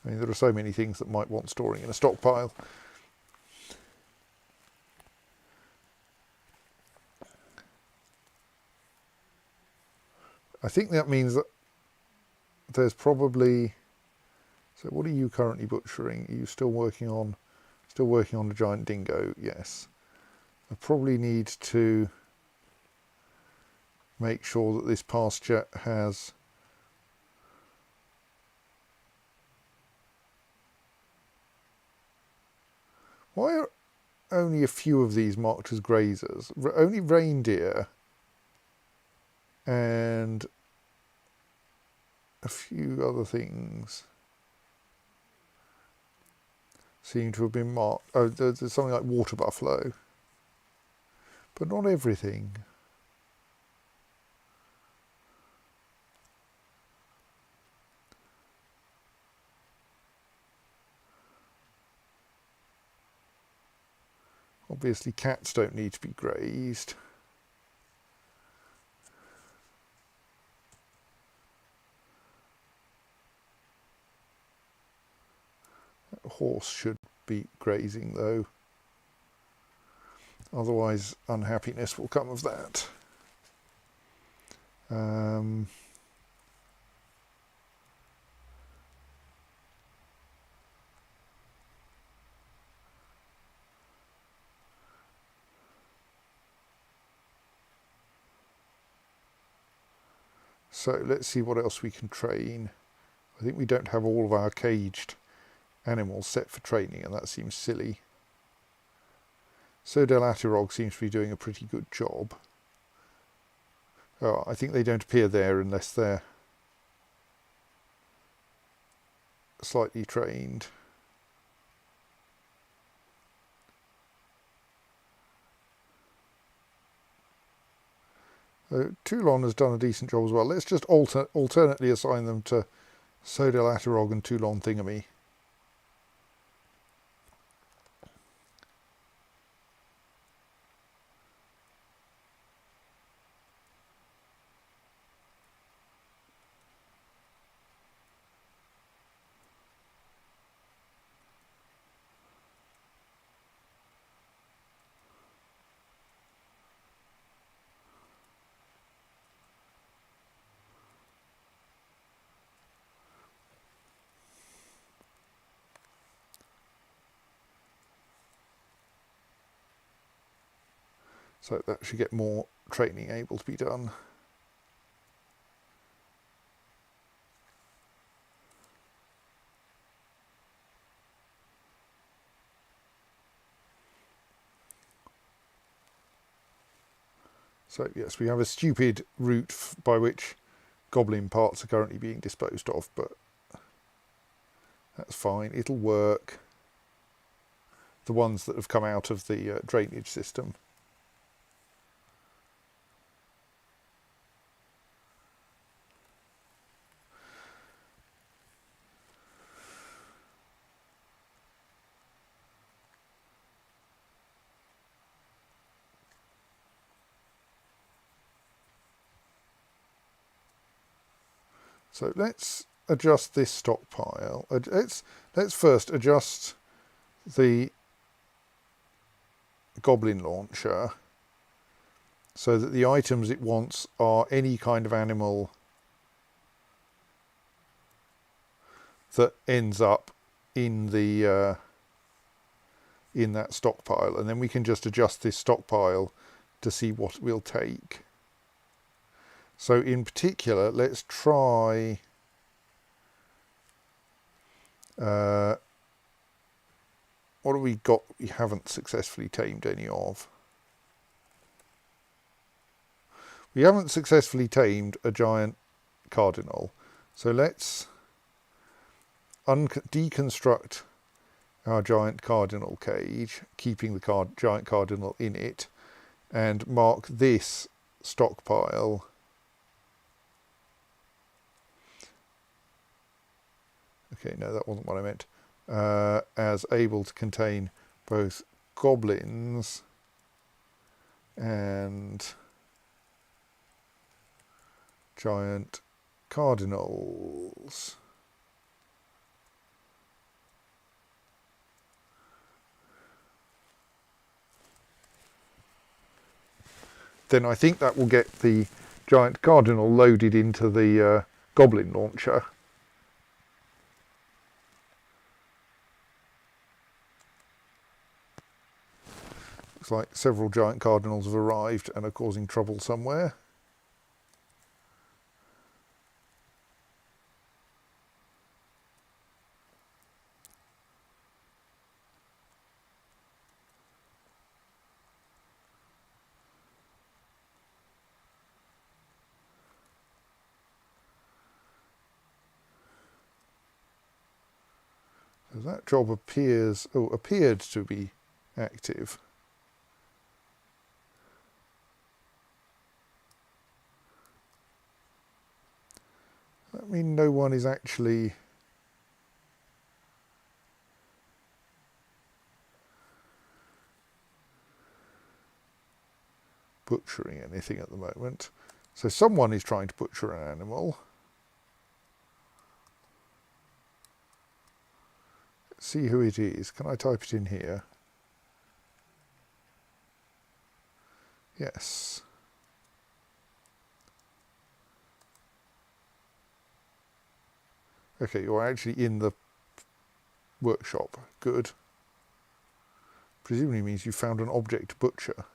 I mean, there are so many things that might want storing in a stockpile. I think that means that there's probably... So what are you currently butchering? Are you still working on a giant dingo? Yes. I probably need to make sure that this pasture has why only a few of these marked as grazers. Only reindeer and a few other things seem to have been marked. Oh, there's something like water buffalo, but not everything. Obviously cats don't need to be grazed. A horse should be grazing though, otherwise unhappiness will come of that. So let's see what else we can train. I think we don't have all of our caged animals set for training, and that seems silly. Sodelatirog seems to be doing a pretty good job. Oh, I think they don't appear there unless they're slightly trained. Toulon has done a decent job as well. Let's just alternately assign them to Sodelatirog and Toulon Thingamy. So that should get more training able to be done. So yes, we have a stupid route by which goblin parts are currently being disposed of, but that's fine, it'll work. The ones that have come out of the drainage system. So let's adjust this stockpile. Let's first adjust the goblin launcher so that the items it wants are any kind of animal that ends up in the in that stockpile, and then we can just adjust this stockpile to see what we'll take. So in particular, let's try what have we got we haven't successfully tamed any of? We haven't successfully tamed a giant cardinal. So let's deconstruct our giant cardinal cage, keeping the giant cardinal in it, and mark this stockpile okay, no, that wasn't what I meant, as able to contain both goblins and giant cardinals. Then I think that will get the giant cardinal loaded into the goblin launcher. Looks like several giant cardinals have arrived and are causing trouble somewhere. So that job appeared to be active. That means no one is actually butchering anything at the moment. So someone is trying to butcher an animal. Let's see who it is. Can I type it in here? Yes. Okay, you're actually in the workshop. Good. Presumably means you found an object to butcher.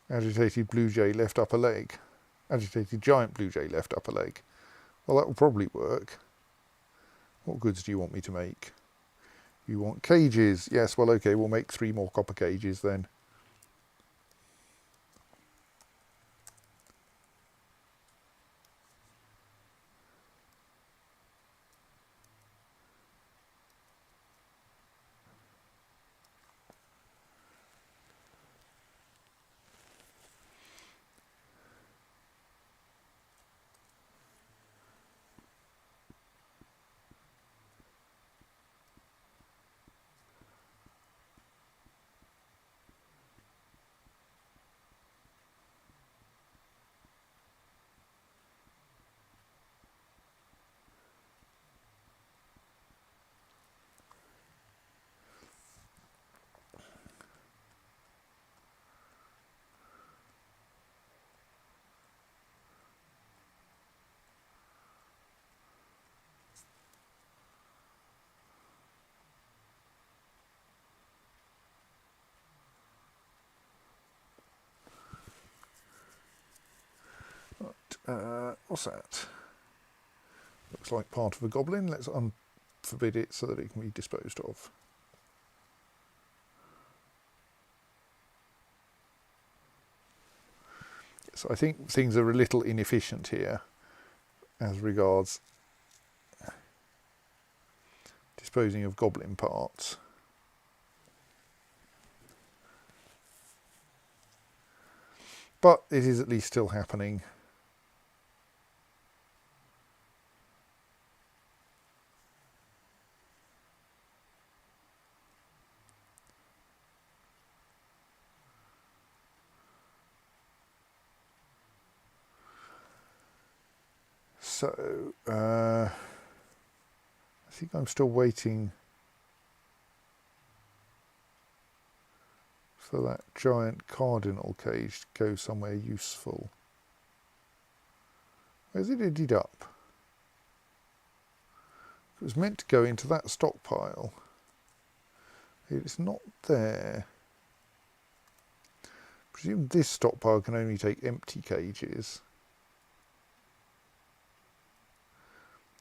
Agitated blue jay left upper leg. Agitated giant blue jay left upper leg. Well, that will probably work. What goods do you want me to make? You want cages? Yes, well, okay, we'll make 3 more copper cages then. What's that? Looks like part of a goblin. Let's unforbid it so that it can be disposed of. So I think things are a little inefficient here as regards disposing of goblin parts. But it is at least still happening. So, I think I'm still waiting for that giant cardinal cage to go somewhere useful. Where's it ended up? It was meant to go into that stockpile. It's not there. I presume this stockpile can only take empty cages.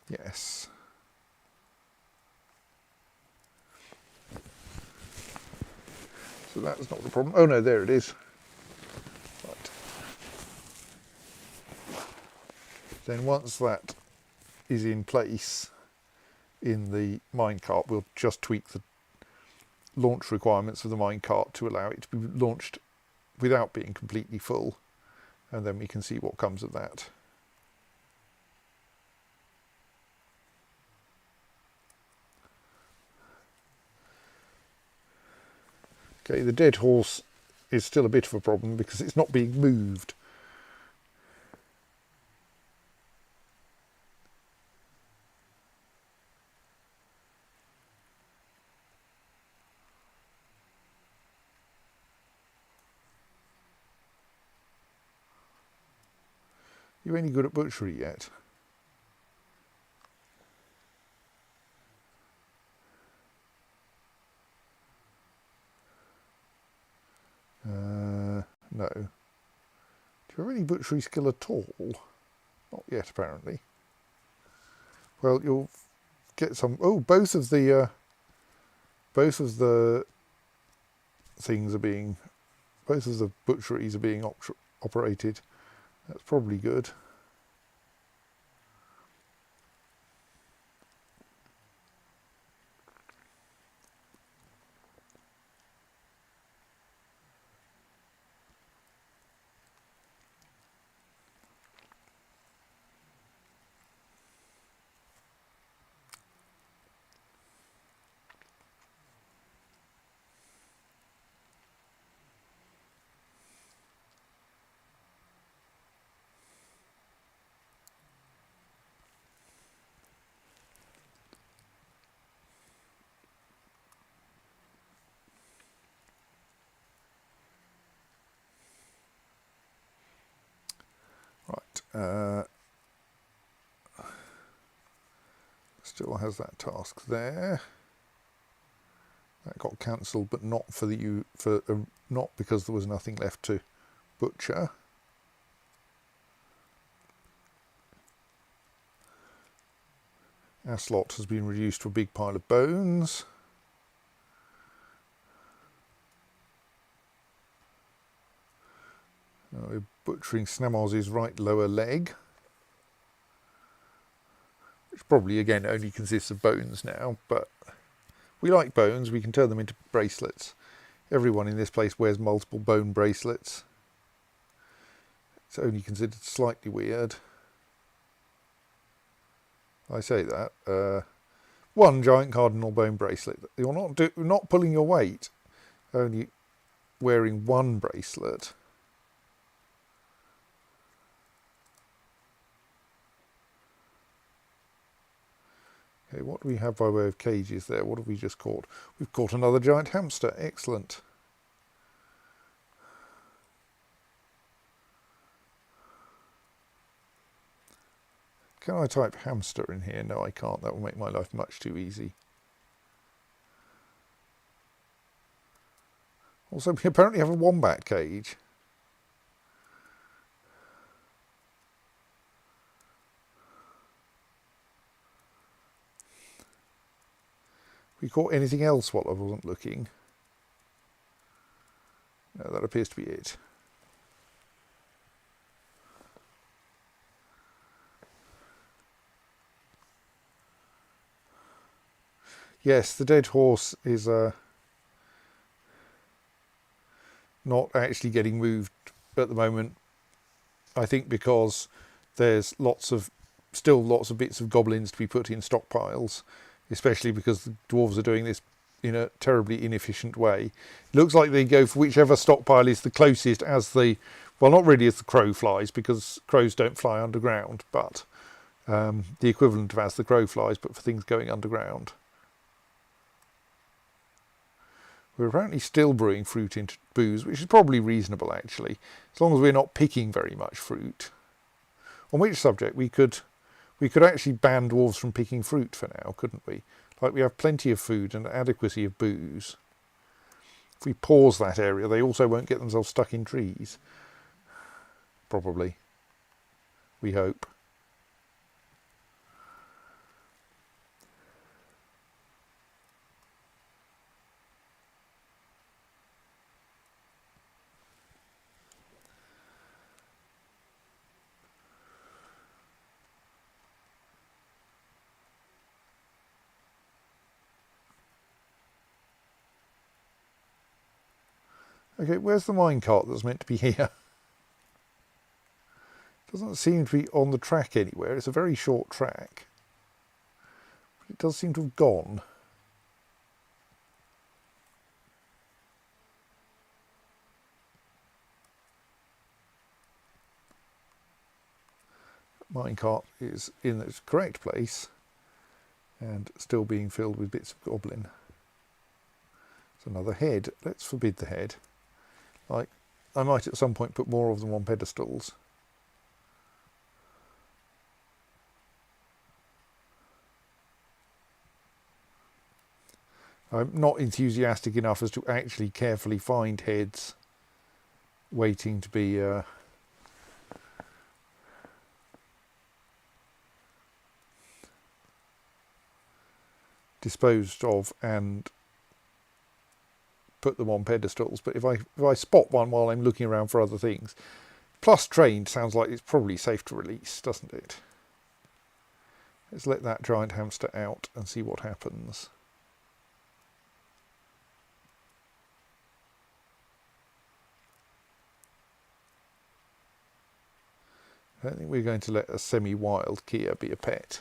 Yes. So that's not the problem. Oh no, there it is. Right. Then once that is in place in the minecart, we'll just tweak the launch requirements of the minecart to allow it to be launched without being completely full, and then we can see what comes of that. Okay, the dead horse is still a bit of a problem because it's not being moved. You any good at butchery yet? No. Do you have any butchery skill at all? Not yet, apparently. Well, you'll get some. Oh, both of the things are being, both of the butcheries are being operated. That's probably good. Still has that task there. That got cancelled, but not for not because there was nothing left to butcher. Our slot has been reduced to a big pile of bones. Now we're butchering Snamoz's right lower leg, which probably again only consists of bones now, but we like bones, we can turn them into bracelets. Everyone in this place wears multiple bone bracelets. It's only considered slightly weird. I say that. One giant cardinal bone bracelet. You're not pulling your weight, only wearing one bracelet. Okay, what do we have by way of cages there? What have we just caught? We've caught another giant hamster. Excellent. Can I type hamster in here? No, I can't. That will make my life much too easy. Also, we apparently have a wombat cage. We caught anything else while I wasn't looking? No, that appears to be it. Yes, the dead horse is not actually getting moved at the moment. I think because there's still lots of bits of goblins to be put in stockpiles, especially because the dwarves are doing this in a terribly inefficient way. It looks like they go for whichever stockpile is the closest well, not really as the crow flies, because crows don't fly underground, but the equivalent of as the crow flies, but for things going underground. We're apparently still brewing fruit into booze, which is probably reasonable actually, as long as we're not picking very much fruit. On which subject we could actually ban dwarves from picking fruit for now, couldn't we? Like, we have plenty of food and adequacy of booze. If we pause that area, they also won't get themselves stuck in trees. Probably. We hope. Okay, where's the minecart that's meant to be here? Doesn't seem to be on the track anywhere. It's a very short track. But it does seem to have gone. Minecart is in its correct place and still being filled with bits of goblin. It's another head. Let's forbid the head. Like, I might at some point put more of them on pedestals. I'm not enthusiastic enough as to actually carefully find heads waiting to be disposed of and put them on pedestals. But if I spot one while I'm looking around for other things, plus trained sounds like it's probably safe to release, doesn't it? Let's let that giant hamster out and see what happens. I don't think we're going to let a semi-wild Kia be a pet.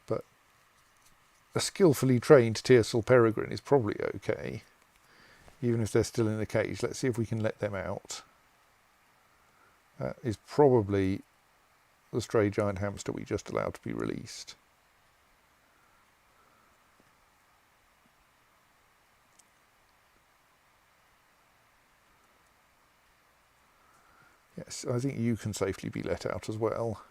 But a skillfully trained Tiercel Peregrine is probably okay, even if they're still in the cage. Let's see if we can let them out. That is probably the stray giant hamster we just allowed to be released. Yes, I think you can safely be let out as well.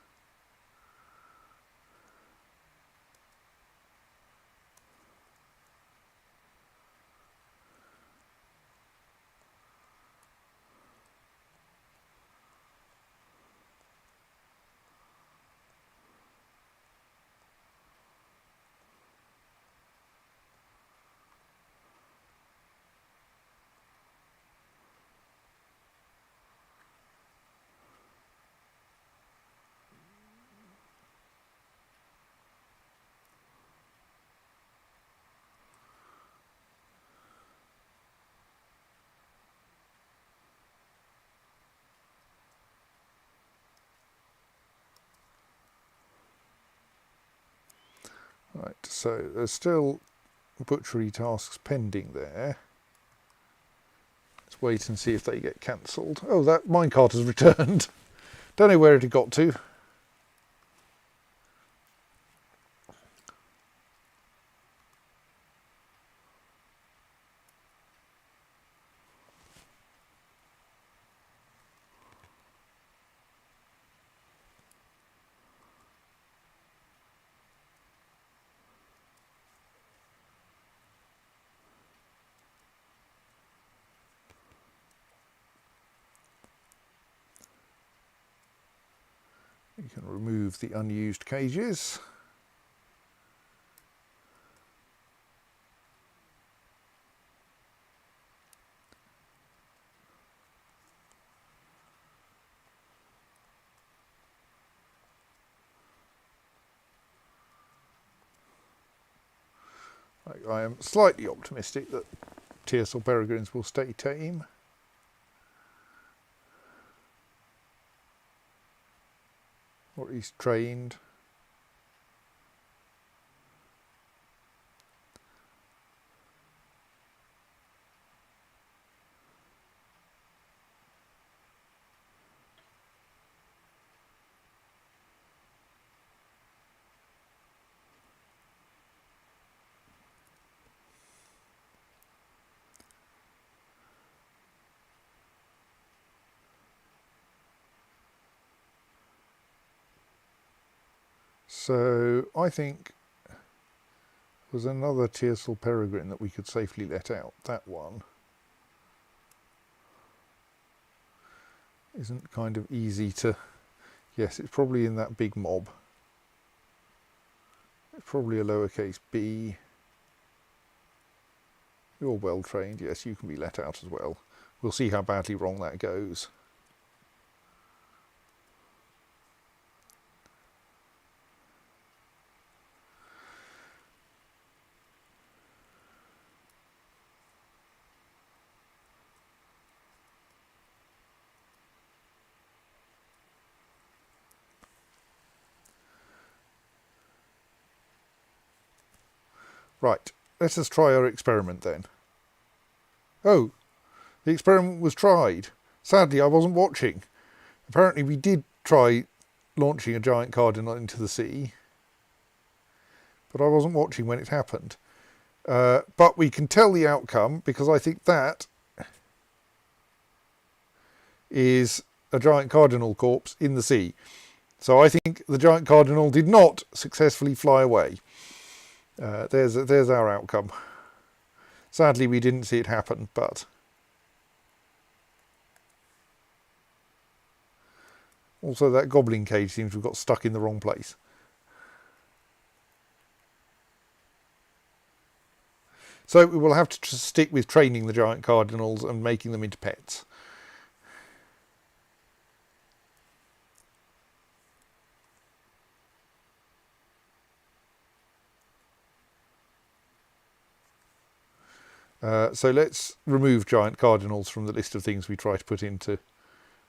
Right, so there's still butchery tasks pending there. Let's wait and see if they get cancelled. Oh, that minecart has returned. Don't know where it had got to. You can remove the unused cages. I am slightly optimistic that TSL peregrines will stay tame. Or at least trained. So I think there's another TSL peregrine that we could safely let out. That one isn't kind of easy to... Yes, it's probably in that big mob. It's probably a lowercase b. You're well trained. Yes, you can be let out as well. We'll see how badly wrong that goes. Right, let us try our experiment then. Oh, the experiment was tried. Sadly, I wasn't watching. Apparently we did try launching a giant cardinal into the sea, but I wasn't watching when it happened. But we can tell the outcome because I think that is a giant cardinal corpse in the sea. So I think the giant cardinal did not successfully fly away. There's our outcome. Sadly, we didn't see it happen, but also that goblin cage seems to have got stuck in the wrong place. So we will have to stick with training the giant cardinals and making them into pets. So let's remove giant cardinals from the list of things we try to put into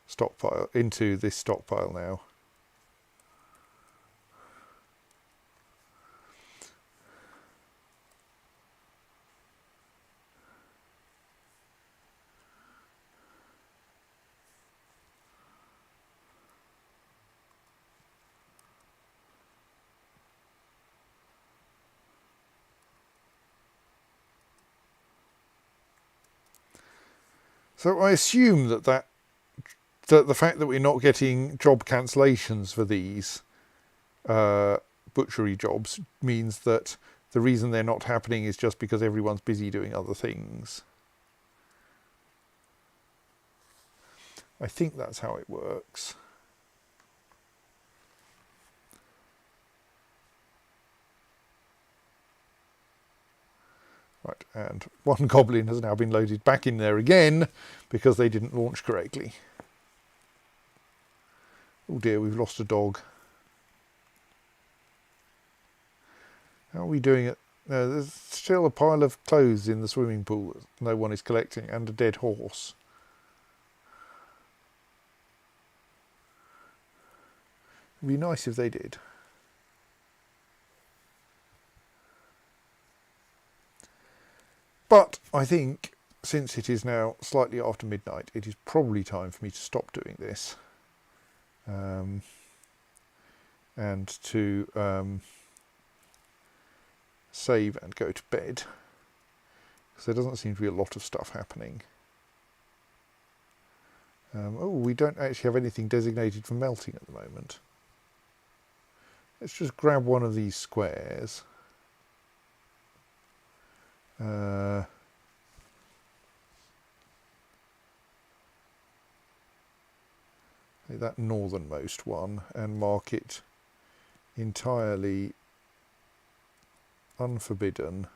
this stockpile now. So I assume that the fact that we're not getting job cancellations for these butchery jobs means that the reason they're not happening is just because everyone's busy doing other things. I think that's how it works. Right, and one goblin has now been loaded back in there again because they didn't launch correctly. Oh dear, we've lost a dog. How are we doing it? There's still a pile of clothes in the swimming pool that no one is collecting, and a dead horse. It'd be nice if they did. But I think, since it is now slightly after midnight, it is probably time for me to stop doing this. And to save and go to bed, because there doesn't seem to be a lot of stuff happening. Oh, we don't actually have anything designated for melting at the moment. Let's just grab one of these squares. That northernmost one, and mark it entirely unforbidden,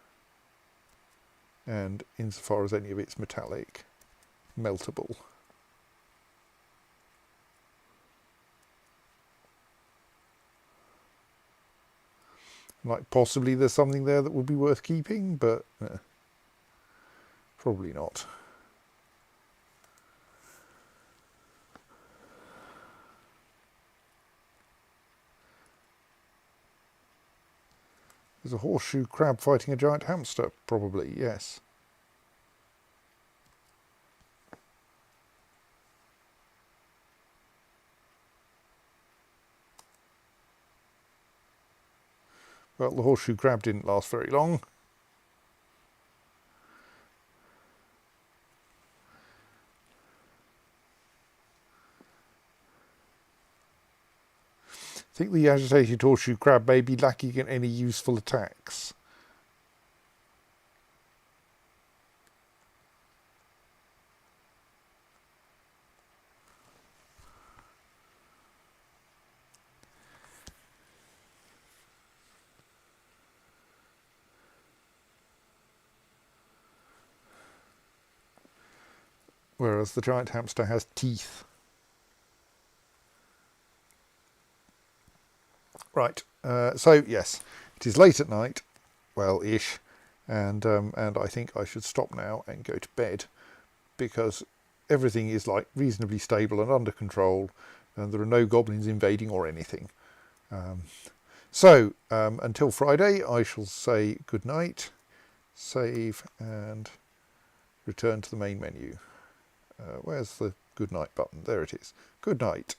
and insofar as any of it's metallic, meltable. Like possibly there's something there that would be worth keeping, but probably not. There's a horseshoe crab fighting a giant hamster, probably, yes. Well, the horseshoe crab didn't last very long. I think the agitated horseshoe crab may be lacking in any useful attacks. Whereas the giant hamster has teeth. Right, so yes, it is late at night, well-ish, and I think I should stop now and go to bed, because everything is like reasonably stable and under control, and there are no goblins invading or anything. So until Friday, I shall say good night, save, and return to the main menu. Where's the good night button? There it is. Good night.